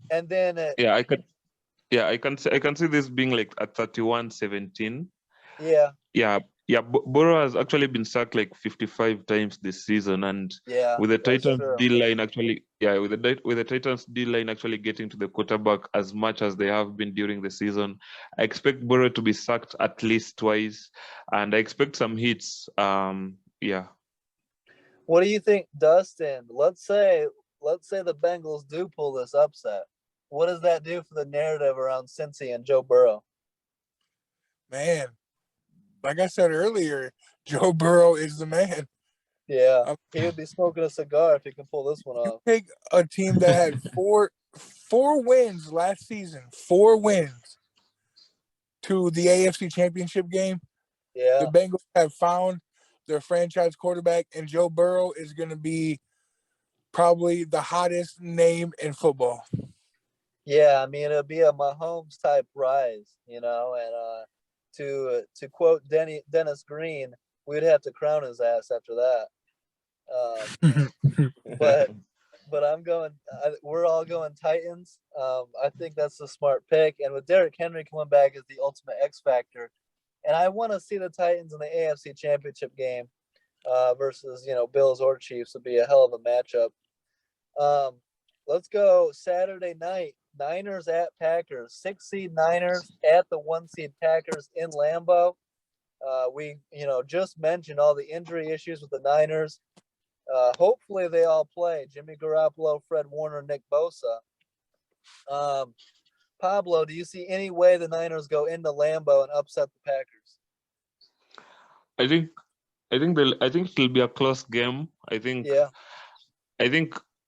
And then I can see this being like a 31-17. Yeah. Burrow has actually been sacked like 55 times this season, and with the Titans D line with the Titans D line actually getting to the quarterback as much as they have been during the season, I expect Burrow to be sacked at least twice, and I expect some hits. What do you think, Dustin? Let's say the Bengals do pull this upset. What does that do for the narrative around Cincy and Joe Burrow? Man, like I said earlier, Joe Burrow is the man. Yeah, he would be smoking a cigar if he can pull this one off. Take a team that had four wins last season, 4 wins to the AFC Championship game. Yeah. The Bengals have found their franchise quarterback, and Joe Burrow is going to be probably the hottest name in football. Yeah, I mean, it'll be a Mahomes type rise, and to quote Dennis Green, we'd have to crown his ass after that. But we're all going Titans. I think that's a smart pick. And with Derrick Henry coming back as the ultimate X factor, and I want to see the Titans in the AFC Championship game versus, Bills or Chiefs would be a hell of a matchup. Let's go Saturday night. Niners at Packers. 6 seed Niners at the 1 seed Packers in Lambeau. We, just mentioned all the injury issues with the Niners. Hopefully they all play. Jimmy Garoppolo, Fred Warner, Nick Bosa. Pablo, do you see any way the Niners go into Lambeau and upset the Packers? I think it'll be a close game.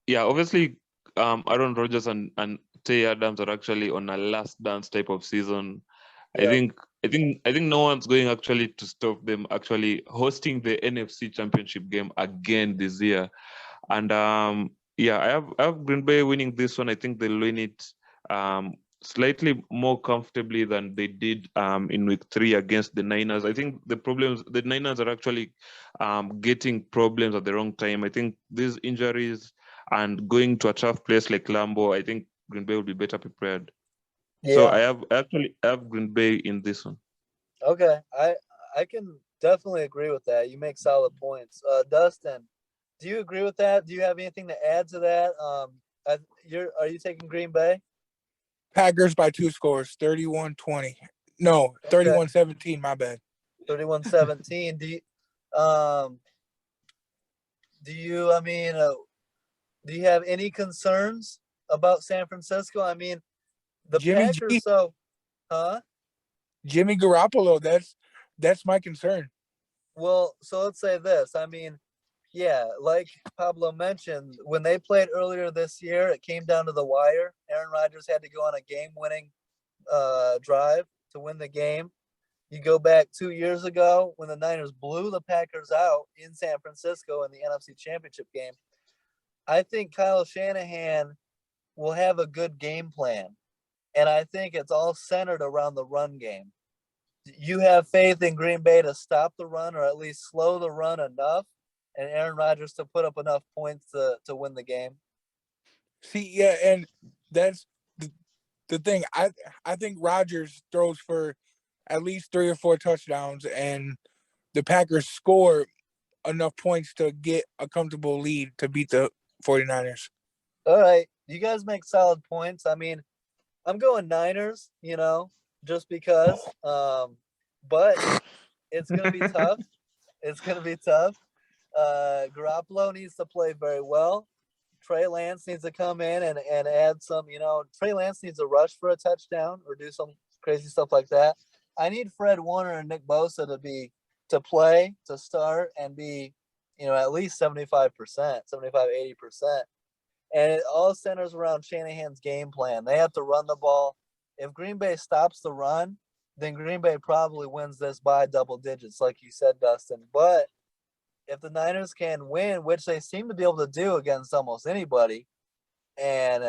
Obviously, Aaron Rodgers and Tay Adams are actually on a last dance type of season. Yeah. I think no one's going actually to stop them actually hosting the NFC Championship game again this year. And I have Green Bay winning this one. I think they'll win it slightly more comfortably than they did in week 3 against the Niners. I think the Niners are actually getting problems at the wrong time. I think these injuries and going to a tough place like Lambeau, I think Green Bay will be better prepared. Yeah. So I have Green Bay in this one. Okay, I can definitely agree with that. You make solid points. Dustin, do you agree with that? Do you have anything to add to that? Are you taking Green Bay? Packers by 2 scores, 31-20. No, 31-17, my bad. 31-17. Do you have any concerns about San Francisco? I mean, the Jimmy Packers, G, huh? Jimmy Garoppolo, that's my concern. Well, so let's say this. I mean, yeah, like Pablo mentioned, when they played earlier this year, it came down to the wire. Aaron Rodgers had to go on a game-winning drive to win the game. You go back 2 years ago when the Niners blew the Packers out in San Francisco in the NFC Championship game. I think Kyle Shanahan will have a good game plan, and I think it's all centered around the run game. You have faith in Green Bay to stop the run or at least slow the run enough, and Aaron Rodgers to put up enough points to win the game. See, yeah, and that's the thing. I think Rodgers throws for at least 3 or 4 touchdowns, and the Packers score enough points to get a comfortable lead to beat the 49ers. All right, you guys make solid points. I mean, I'm going Niners, just because. But it's gonna be tough. It's gonna be tough. Garoppolo needs to play very well. Trey Lance needs to come in and add some. Trey Lance needs to rush for a touchdown or do some crazy stuff like that. I need Fred Warner and Nick Bosa to play, to start, and be, at least 75%, 75-80%. And it all centers around Shanahan's game plan. They have to run the ball. If Green Bay stops the run, then Green Bay probably wins this by double digits, like you said, Dustin. But if the Niners can win, which they seem to be able to do against almost anybody, and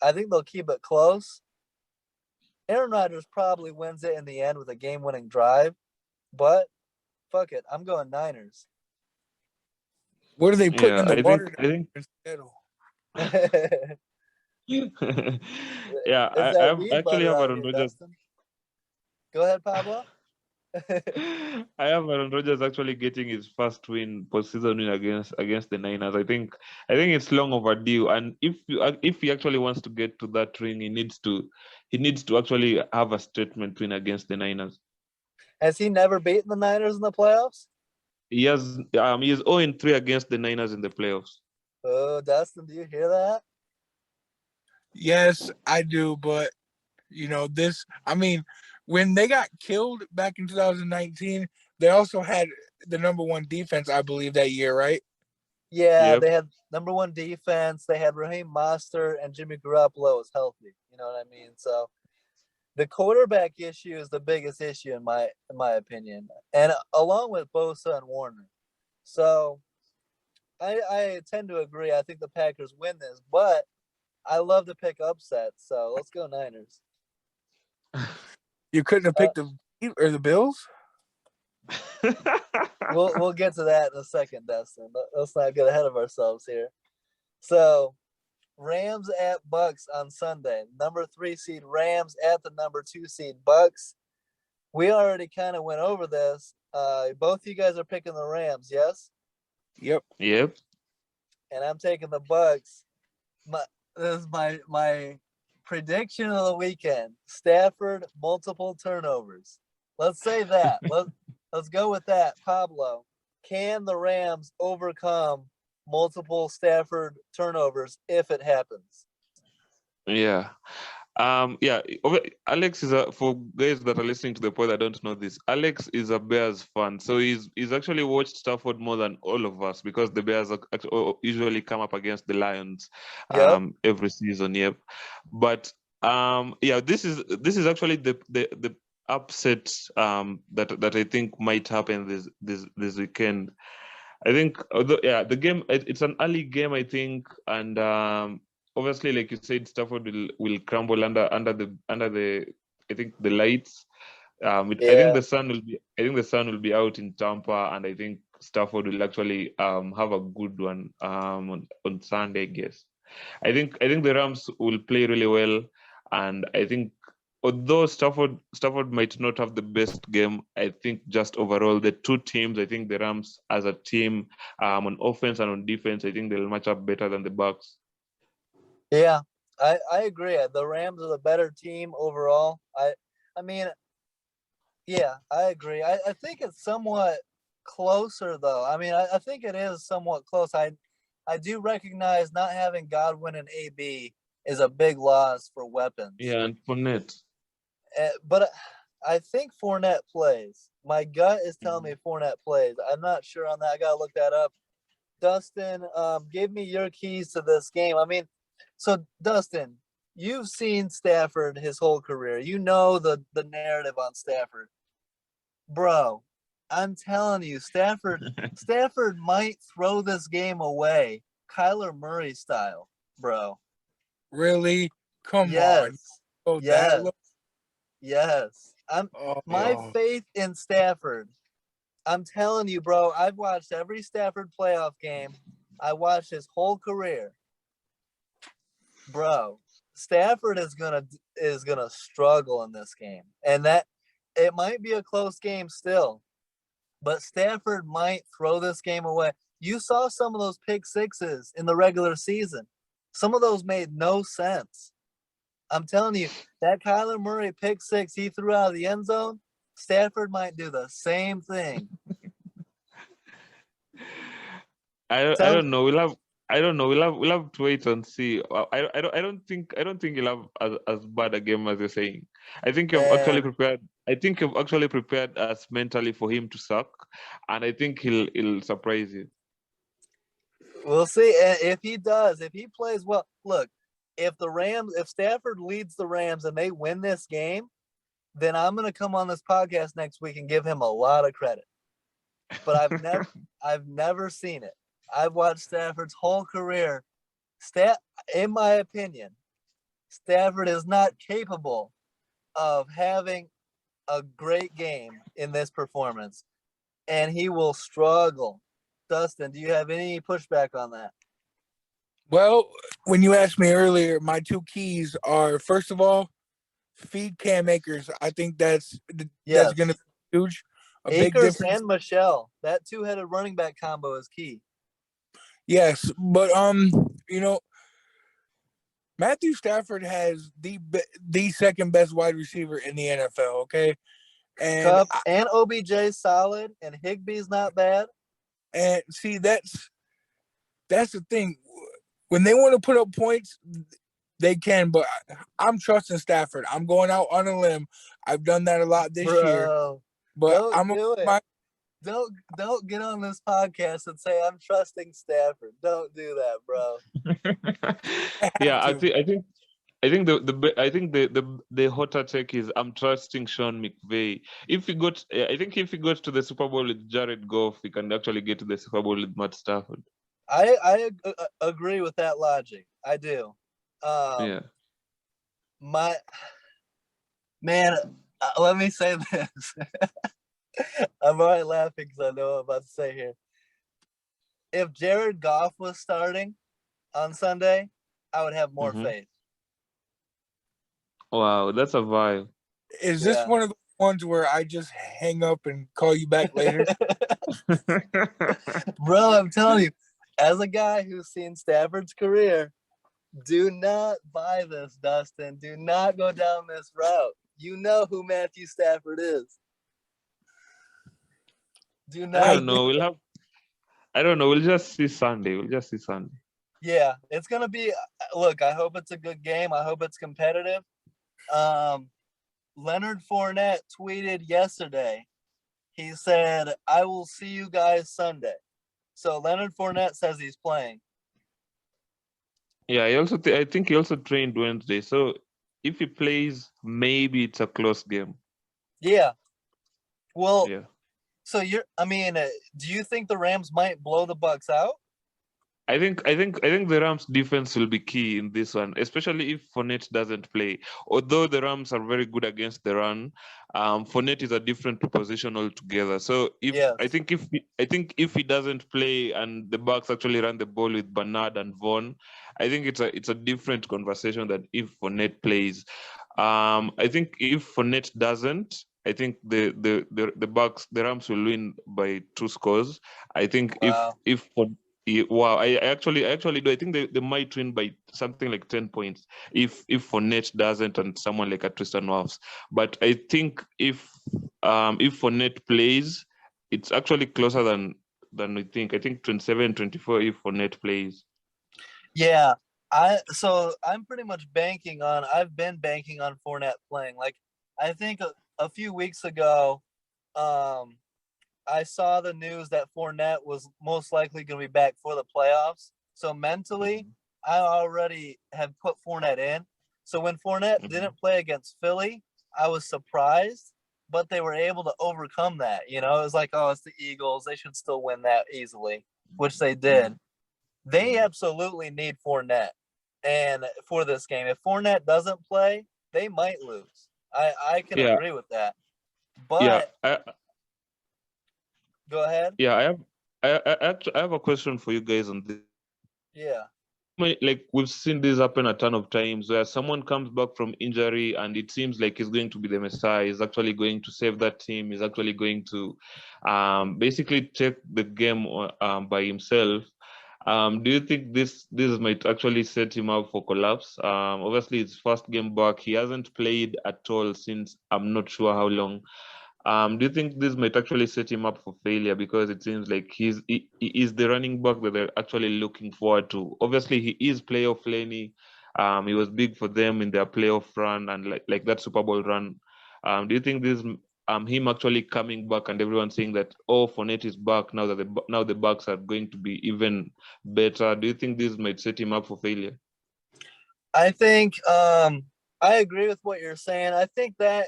I think they'll keep it close, Aaron Rodgers probably wins it in the end with a game-winning drive. But fuck it, I'm going Niners. What are they putting in the water? I think yeah, Is I that have weed actually butter have out Aaron here, Rodgers. Dustin? Go ahead, Pablo. I have Aaron Rodgers actually getting his first postseason win against the Niners. I think it's long overdue, and if he actually wants to get to that ring, he needs to actually have a statement win against the Niners. Has he never beaten the Niners in the playoffs? He is 0-3 against the Niners in the playoffs. Oh, Dustin, do you hear that? Yes, I do, but when they got killed back in 2019, they also had the number 1 defense, I believe, that year, right? Yeah, Yep. they had number 1 defense. They had Raheem Mostert and Jimmy Garoppolo was healthy. You know what I mean? So the quarterback issue is the biggest issue in my opinion, and along with Bosa and Warner. So I tend to agree. I think the Packers win this, but I love to pick upsets. So let's go Niners. You couldn't have picked the Bills? We'll get to that in a second, Dustin. Let's not get ahead of ourselves here. So, Rams at Bucks on Sunday. Number 3 seed Rams at the number 2 seed Bucks. We already kind of went over this. Both you guys are picking the Rams, yes? Yep. Yep. And I'm taking the Bucks. This is my prediction of the weekend. Stafford, multiple turnovers. Let's say that. Let's go with that. Pablo, can the Rams overcome multiple Stafford turnovers if it happens? Yeah. Alex is for guys that are listening to the pod that don't know this. Alex is a Bears fan, so he's actually watched Stafford more than all of us because the Bears usually come up against the Lions every season. Yep, but this is actually the upset that I think might happen this weekend. I think the game it's an early game, I think, and obviously, like you said, Stafford will crumble under the I think the lights. I think the sun will be out in Tampa, and I think Stafford will actually have a good one on Sunday, I guess. I think the Rams will play really well, and I think although Stafford might not have the best game, I think just overall the two teams, I think the Rams as a team on offense and on defense, I think they'll match up better than the Bucks. Yeah, I agree. The Rams are the better team overall. I mean, yeah, I agree. I think it's somewhat closer though. I mean, I think it is somewhat close. I do recognize not having Godwin and AB is a big loss for weapons. Yeah, and Fournette. But I think Fournette plays. My gut is telling me Fournette plays. I'm not sure on that. I gotta look that up. Dustin, give me your keys to this game. I mean, so Dustin, you've seen Stafford his whole career. You know the narrative on Stafford. Bro, I'm telling you, Stafford might throw this game away, Kyler Murray style, bro. Really? Come on. Yes. Oh, Yes. that Yes. My faith in Stafford. I'm telling you, bro, I've watched every Stafford playoff game. I watched his whole career. Bro, Stafford is gonna struggle in this game. And that it might be a close game still, but Stafford might throw this game away. You saw some of those pick sixes in the regular season. Some of those made no sense. I'm telling you, that Kyler Murray pick six he threw out of the end zone, Stafford might do the same thing. I don't know. We'll have to wait and see. I don't think he'll have as bad a game as you're saying. I think you've actually prepared. I think you've actually prepared us mentally for him to suck, and I think he'll surprise you. We'll see if he does. If he plays well, look. If Stafford leads the Rams and they win this game, then I'm gonna come on this podcast next week and give him a lot of credit. But I've never seen it. I've watched Stafford's whole career. In my opinion, Stafford is not capable of having a great game in this performance, and he will struggle. Dustin, do you have any pushback on that? Well, when you asked me earlier, my two keys are, first of all, feed Cam Akers. I think that's going to be huge. A big Akers difference. and Michelle, that two-headed running back combo is key. Yes, but Matthew Stafford has the second best wide receiver in the NFL. Okay, and Cup and OBJ solid, and Higbee's not bad. And see, that's the thing. When they want to put up points, they can. But I'm trusting Stafford. I'm going out on a limb. I've done that a lot this year. But don't do it. Don't get on this podcast and say I'm trusting Stafford. Don't do that, bro. Yeah, I think the hotter take is I'm trusting Sean McVay. I think if he goes to the Super Bowl with Jared Goff, he can actually get to the Super Bowl with Matt Stafford. I agree with that logic. I do. Yeah. Let me say this. I'm already laughing because I know what I'm about to say here. If Jared Goff was starting on Sunday, I would have more faith. Wow, that's a vibe. Is this one of the ones where I just hang up and call you back later? Bro, I'm telling you, as a guy who's seen Stafford's career, do not buy this, Dustin. Do not go down this route. You know who Matthew Stafford is. Do not. I don't know. We'll just see Sunday. Yeah, it's gonna be. Look, I hope it's a good game. I hope it's competitive. Leonard Fournette tweeted yesterday. He said, "I will see you guys Sunday." So Leonard Fournette says he's playing. Yeah, I think he also trained Wednesday. So if he plays, maybe it's a close game. Yeah. Well. Yeah. So do you think the Rams might blow the Bucs out? I think the Rams defense will be key in this one, especially if Fournette doesn't play. Although the Rams are very good against the run, Fournette is a different position altogether. So I think if he doesn't play and the Bucs actually run the ball with Bernard and Vaughn, I think it's a different conversation than if Fournette plays. I think if Fournette doesn't, I think the Rams will win by 2 scores. I think if Wow, I actually do. I think they might win by something like 10 points if Fournette doesn't and someone like a Tristan Wirfs. But I think if Fournette plays, it's actually closer than we think. I think 27-24 if Fournette plays. Yeah, I'm pretty much I've been banking on Fournette playing. Like, I think a few weeks ago, I saw the news that Fournette was most likely going to be back for the playoffs. So mentally, I already have put Fournette in. So when Fournette didn't play against Philly, I was surprised, but they were able to overcome that. It was like, oh, it's the Eagles. They should still win that easily, which they did. They absolutely need Fournette, and for this game, if Fournette doesn't play, they might lose. I can agree with that. But go ahead. Yeah, I have a question for you guys on this. Yeah. Like we've seen this happen a ton of times where someone comes back from injury and it seems like he's going to be the Messiah. He's actually going to save that team. He's actually going to basically take the game by himself. Do you think this might actually set him up for collapse? Obviously, it's first game back. He hasn't played at all since I'm not sure how long. Do you think this might actually set him up for failure because it seems like he is the running back that they're actually looking forward to? Obviously, he is playoff Lenny. He was big for them in their playoff run and like that Super Bowl run. Do you think this him actually coming back and everyone saying that Fournette is back now that the Bucks are going to be even better? Do you think this might set him up for failure? I think I agree with what you're saying. I think that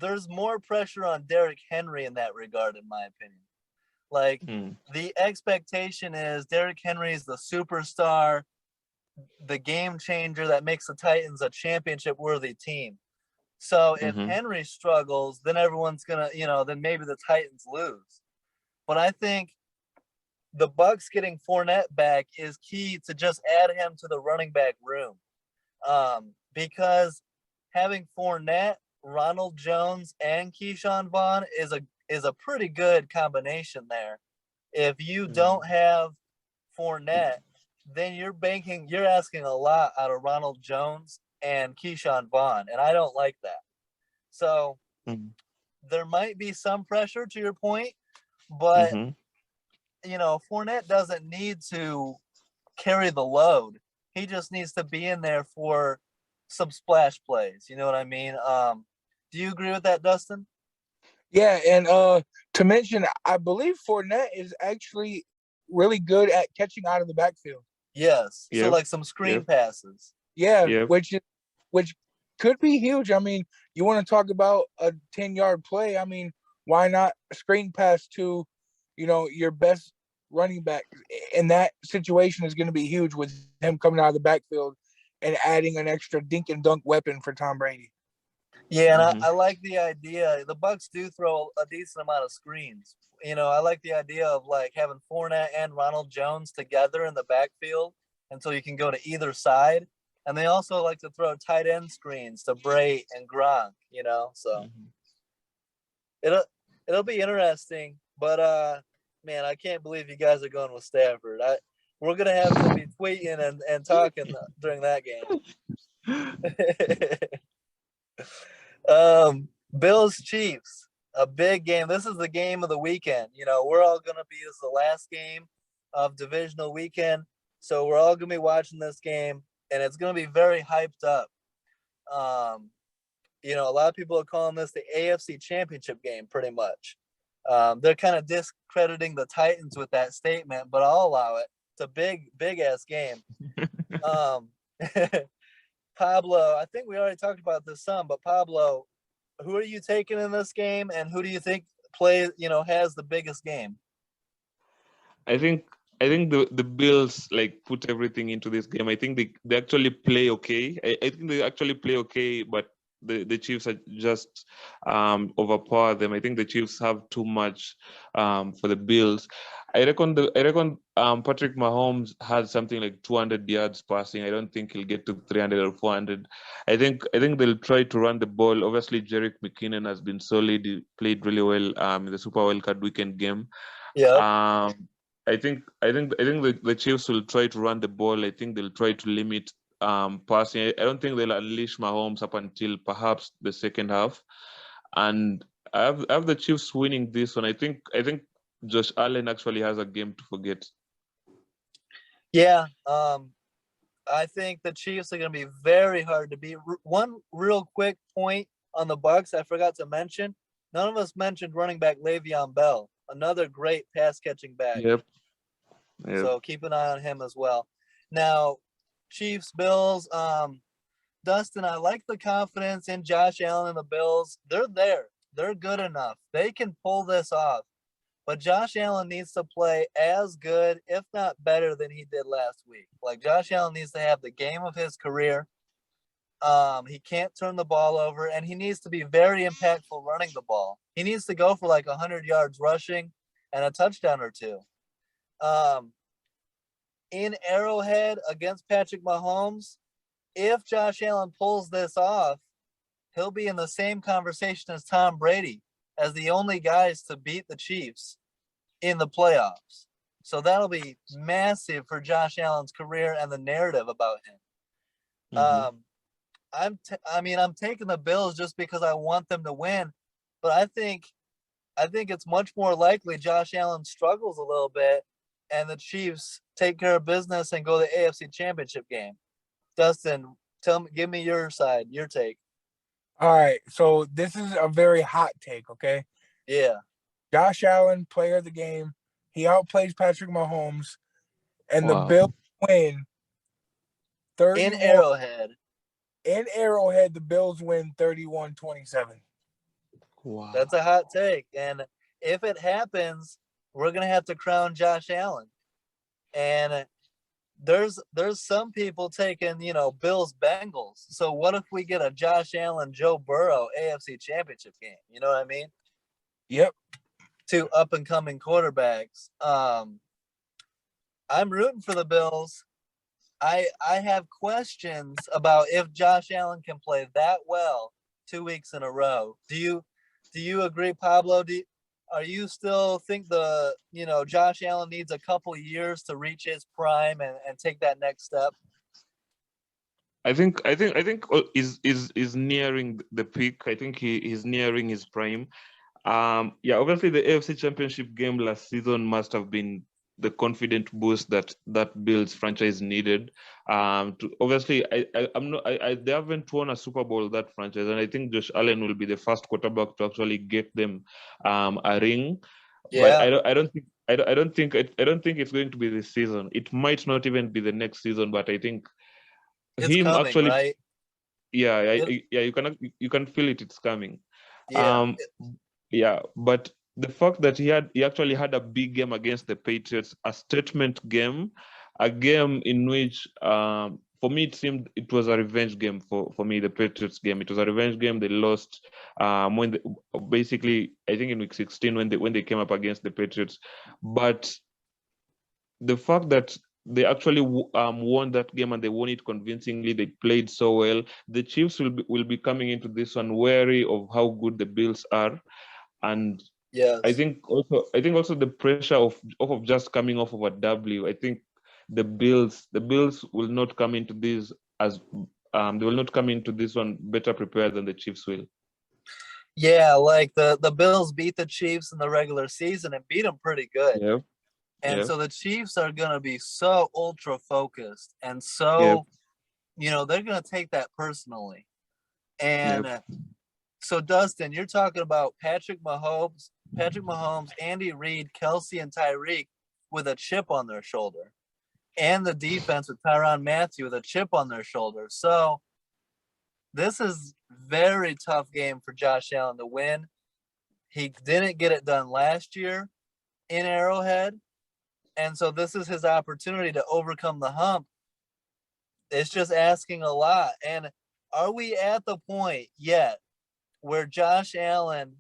there's more pressure on Derrick Henry in that regard, in my opinion. Like, the expectation is Derrick Henry is the superstar, the game changer that makes the Titans a championship-worthy team. So if Henry struggles, then everyone's gonna, then maybe the Titans lose. But I think the Bucks getting Fournette back is key to just add him to the running back room, because having Fournette, Ronald Jones, and Keyshawn Vaughn is a pretty good combination there. If you don't have Fournette, then you're asking a lot out of Ronald Jones and Keyshawn Vaughn, and I don't like that. So there might be some pressure to your point, but Fournette doesn't need to carry the load. He just needs to be in there for some splash plays. You know what I mean? Do you agree with that, Dustin? Yeah, and to mention, I believe Fournette is actually really good at catching out of the backfield. Yes. Yep. So like some screen passes. Yeah, which could be huge. I mean, you want to talk about a 10-yard play. I mean, why not a screen pass to, your best running back? And that situation is going to be huge with him coming out of the backfield and adding an extra dink and dunk weapon for Tom Brady. Yeah, and I like the idea. The Bucks do throw a decent amount of screens. I like the idea of like having Fournette and Ronald Jones together in the backfield until you can go to either side. And they also like to throw tight end screens to Bray and Gronk, so it'll be interesting. But man, I can't believe you guys are going with Stafford. We're gonna have to be tweeting and talking during that game. Bills Chiefs, a big game. This is the game of the weekend. We're all gonna be this is the last game of divisional weekend, so we're all gonna be watching this game, and it's gonna be very hyped up. A lot of people are calling this the AFC Championship game, pretty much. They're kind of discrediting the Titans with that statement, but I'll allow it. It's a big ass game. Pablo, I think we already talked about this some, but Pablo, who are you taking in this game, and who do you think has the biggest game? I think the Bills put everything into this game. I think they actually play okay. I think they actually play okay, but the Chiefs are just overpower them. I think the Chiefs have too much for the Bills. I reckon Patrick Mahomes had something like 200 yards passing. I don't think he'll get to 300 or 400. I think they'll try to run the ball. Obviously, Jerick McKinnon has been solid. He played really well in the Super Wildcard Weekend game. Yeah. the Chiefs will try to run the ball. I think they'll try to limit passing. I don't think they'll unleash Mahomes up until perhaps the second half. And I have the Chiefs winning this one. I think Josh Allen actually has a game to forget. Yeah, I think the Chiefs are going to be very hard to beat. One real quick point on the Bucs I forgot to mention. None of us mentioned running back Le'Veon Bell, another great pass catching back. Yep. So keep an eye on him as well. Now, Chiefs, Bills. Dustin, I like the confidence in Josh Allen and the Bills. They're there. They're good enough. They can pull this off. But Josh Allen needs to play as good, if not better, than he did last week. Like, Josh Allen needs to have the game of his career. He can't turn the ball over, and he needs to be very impactful running the ball. He needs to go for like 100 yards rushing and a touchdown or two. In Arrowhead against Patrick Mahomes, if Josh Allen pulls this off, he'll be in the same conversation as Tom Brady as the only guys to beat the Chiefs in the playoffs. So that'll be massive for Josh Allen's career and the narrative about him. I'm taking the Bills just because I want them to win, but I think it's much more likely Josh Allen struggles a little bit and the Chiefs take care of business and go to the AFC Championship game. Dustin, give me your side, your take. All right, so this is a very hot take, okay? Yeah. Josh Allen, player of the game. He outplays Patrick Mahomes, and the Bills win 31. In Arrowhead. In Arrowhead, the Bills win 31-27. Wow. That's a hot take. And if it happens, we're going to have to crown Josh Allen. And there's some people taking, Bills Bengals. So what if we get a Josh Allen, Joe Burrow AFC Championship game? You know what I mean? Yep. Two up and coming quarterbacks. I'm rooting for the Bills. I have questions about if Josh Allen can play that well 2 weeks in a row. Do you agree, Pablo? Are you still think Josh Allen needs a couple of years to reach his prime and take that next step? I think is nearing the peak. I think he's nearing his prime. Obviously the AFC Championship game last season must have been the confident boost that Bills franchise needed. Obviously, they haven't won a Super Bowl, that franchise, and I think Josh Allen will be the first quarterback to actually get them a ring. Yeah. But I don't think it's going to be this season. It might not even be the next season. But I think it's coming, actually, right? Yeah, you can feel it. It's coming. Yeah. But the fact that he actually had a big game against the Patriots, a statement game, a game in which for me it seemed it was a revenge game for me, the Patriots game. It was a revenge game. They lost basically I think in week 16 when they came up against the Patriots. But the fact that they actually won that game and they won it convincingly, they played so well. The Chiefs will be coming into this one wary of how good the Bills are. And yes. I think also the pressure of just coming off of a W. I think the Bills will not come into this as they will not come into this one better prepared than the Chiefs will. Yeah, like the Bills beat the Chiefs in the regular season and beat them pretty good. Yeah. And so the Chiefs are going to be so ultra focused and so, they're going to take that personally. And so, Dustin, you're talking about Patrick Mahomes, Andy Reid, Kelsey, and Tyreek with a chip on their shoulder. And the defense with Tyrann Mathieu with a chip on their shoulder. So, this is very tough game for Josh Allen to win. He didn't get it done last year in Arrowhead. And so this is his opportunity to overcome the hump. It's just asking a lot. And are we at the point yet where Josh Allen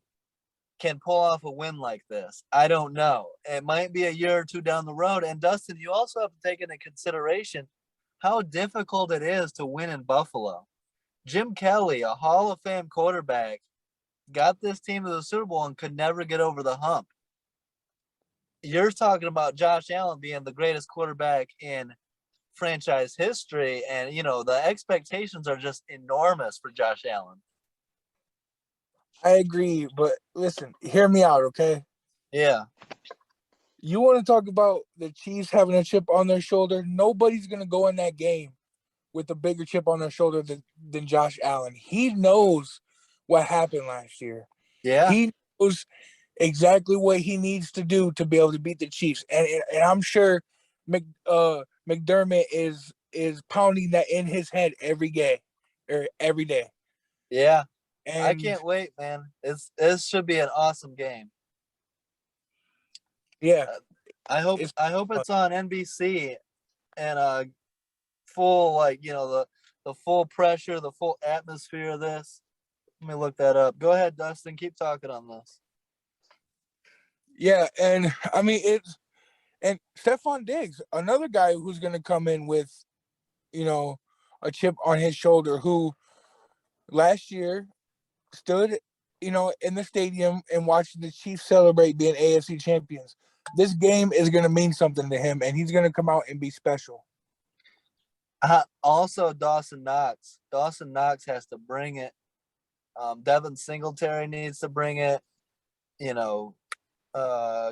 can pull off a win like this? I don't know. It might be a year or two down the road. And Dustin, you also have to take into consideration how difficult it is to win in Buffalo. Jim Kelly, a Hall of Fame quarterback, got this team to the Super Bowl and could never get over the hump. you're talking about Josh Allen being the greatest quarterback in franchise history, and the expectations are just enormous for Josh Allen. I agree, but listen, hear me out, okay? Yeah. You want to talk about the Chiefs having a chip on their shoulder? Nobody's going to go in that game with a bigger chip on their shoulder than Josh Allen. He knows what happened last year. Yeah. He knows exactly what he needs to do to be able to beat the Chiefs. And I'm sure McDermott is pounding that in his head every day. Yeah. And I can't wait, man. This should be an awesome game. Yeah. I hope it's on NBC and full, like, the full pressure, the full atmosphere of this. Let me look that up. Go ahead, Dustin. Keep talking on this. Yeah, and I mean and Stephon Diggs, another guy who's going to come in with, a chip on his shoulder, who last year stood, in the stadium and watched the Chiefs celebrate being AFC champions. This game is going to mean something to him, and he's going to come out and be special. Also, Dawson Knox. Dawson Knox has to bring it. Devin Singletary needs to bring it.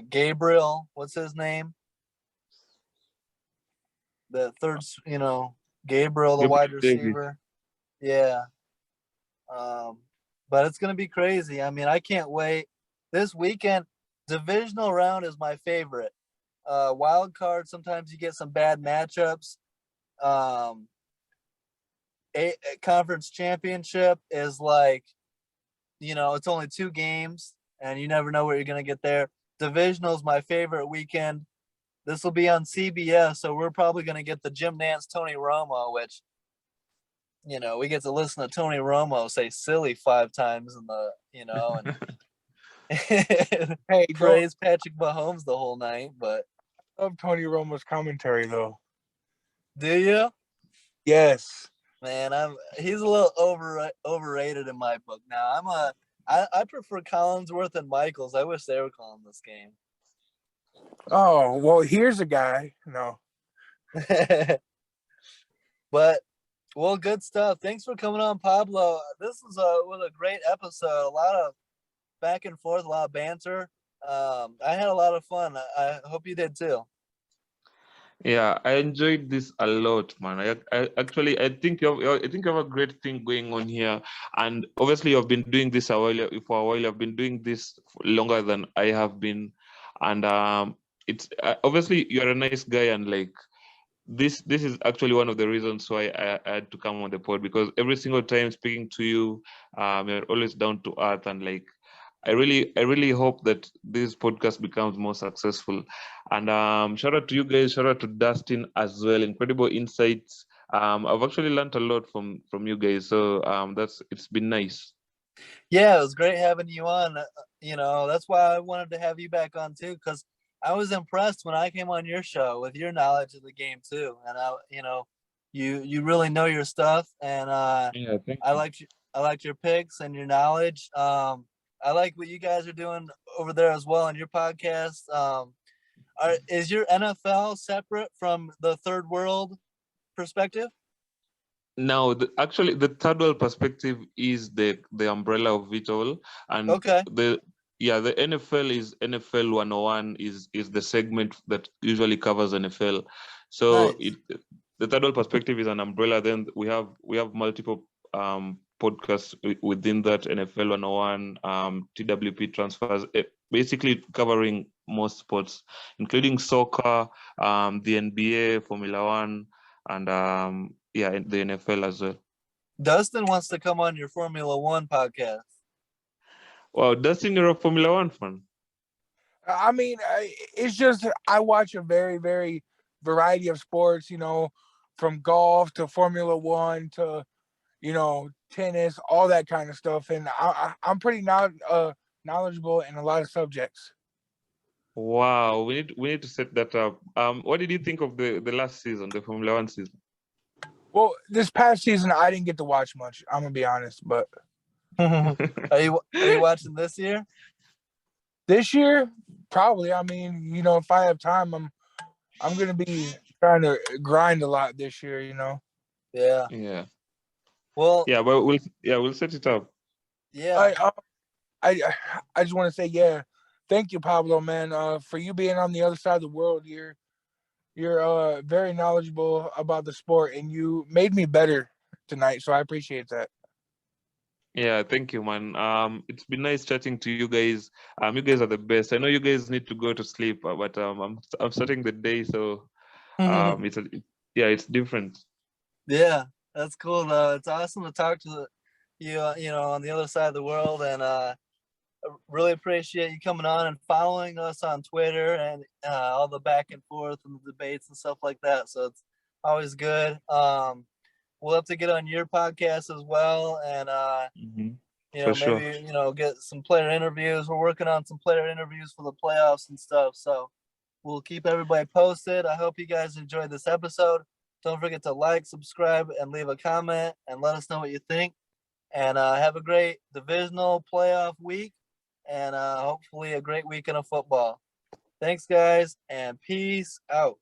Gabriel, what's his name? The third, Gabriel, the wide receiver. Yeah. But it's going to be crazy. I mean, I can't wait. This weekend, divisional round is my favorite. Wild card, sometimes you get some bad matchups. A conference championship is like, it's only 2 games and you never know what you're going to get there. Divisional is my favorite weekend. This will be on CBS, so we're probably going to get the Jim Nantz, Tony Romo, which, we get to listen to Tony Romo say silly 5 times in the, and Hey, praise Patrick Mahomes the whole night. But I love Tony Romo's commentary, though. Do you? Yes. Man, he's a little overrated in my book. Now I prefer Collinsworth and Michaels. I wish they were calling this game. Oh, well, here's a guy. No. But, well, good stuff. Thanks for coming on, Pablo. This was a great episode. A lot of back and forth, a lot of banter. I had a lot of fun. I hope you did too. Yeah, I enjoyed this a lot, man. I actually I think you have a great thing going on here, and obviously you've been doing this for a while. You've been doing this longer than I have been, and it's obviously you're a nice guy, and like this is actually one of the reasons why I had to come on the pod, because every single time speaking to you, you're always down to earth, and like I really hope that this podcast becomes more successful. And shout out to you guys, shout out to Dustin as well. Incredible insights. I've actually learned a lot from you guys, so it's been nice. Yeah, it was great having you on. That's why I wanted to have you back on too, because I was impressed when I came on your show with your knowledge of the game too, and you really know your stuff, and Yeah, thank I you. liked your picks and your knowledge. I like what you guys are doing over there as well on your podcast. Is your NFL separate from the third world perspective? Now, actually, the third world perspective is the umbrella of it all, and Okay. the NFL is NFL 101 is the segment that usually covers NFL. So Nice. The third world perspective is an umbrella. Then we have multiple podcasts within that: NFL 101, TWP transfers, basically covering most sports, including soccer, the NBA, Formula One, and the NFL as well. Dustin wants to come on your Formula One podcast. Wow, Dustin, you're a Formula One fan. I mean, it's just I watch a very, very variety of sports, from golf to Formula One to, tennis, all that kind of stuff. And I'm pretty knowledgeable in a lot of subjects. Wow, we need to set that up. What did you think of the last season, the Formula One season? Well, this past season I didn't get to watch much. I'm gonna be honest, but Are you watching this year? This year, Probably. I mean, you know, if I have time, I'm gonna be trying to grind a lot this year. You know. Yeah. Yeah. Well, Yeah, but we'll set it up. yeah. I I just want to say, yeah, thank you, Pablo, man, for you being on the other side of the world. You're very knowledgeable about the sport, and you made me better tonight. So I appreciate that. Yeah, thank you, man. It's been nice chatting to you guys. You guys are the best. I know you guys need to go to sleep, but I'm starting the day, so it's yeah, it's different. Yeah, that's cool though. It's awesome to talk to you, you know, on the other side of the world, and I really appreciate you coming on and following us on Twitter and all the back and forth and the debates and stuff like that. So it's always good. We'll have to get on your podcast as well, and you For know, sure. maybe get some player interviews. We're working on some player interviews for the playoffs and stuff. So we'll keep everybody posted. I hope you guys enjoyed this episode. Don't forget to like, subscribe, and leave a comment and let us know what you think. And have a great divisional playoff week and hopefully a great weekend of football. Thanks, guys, and peace out.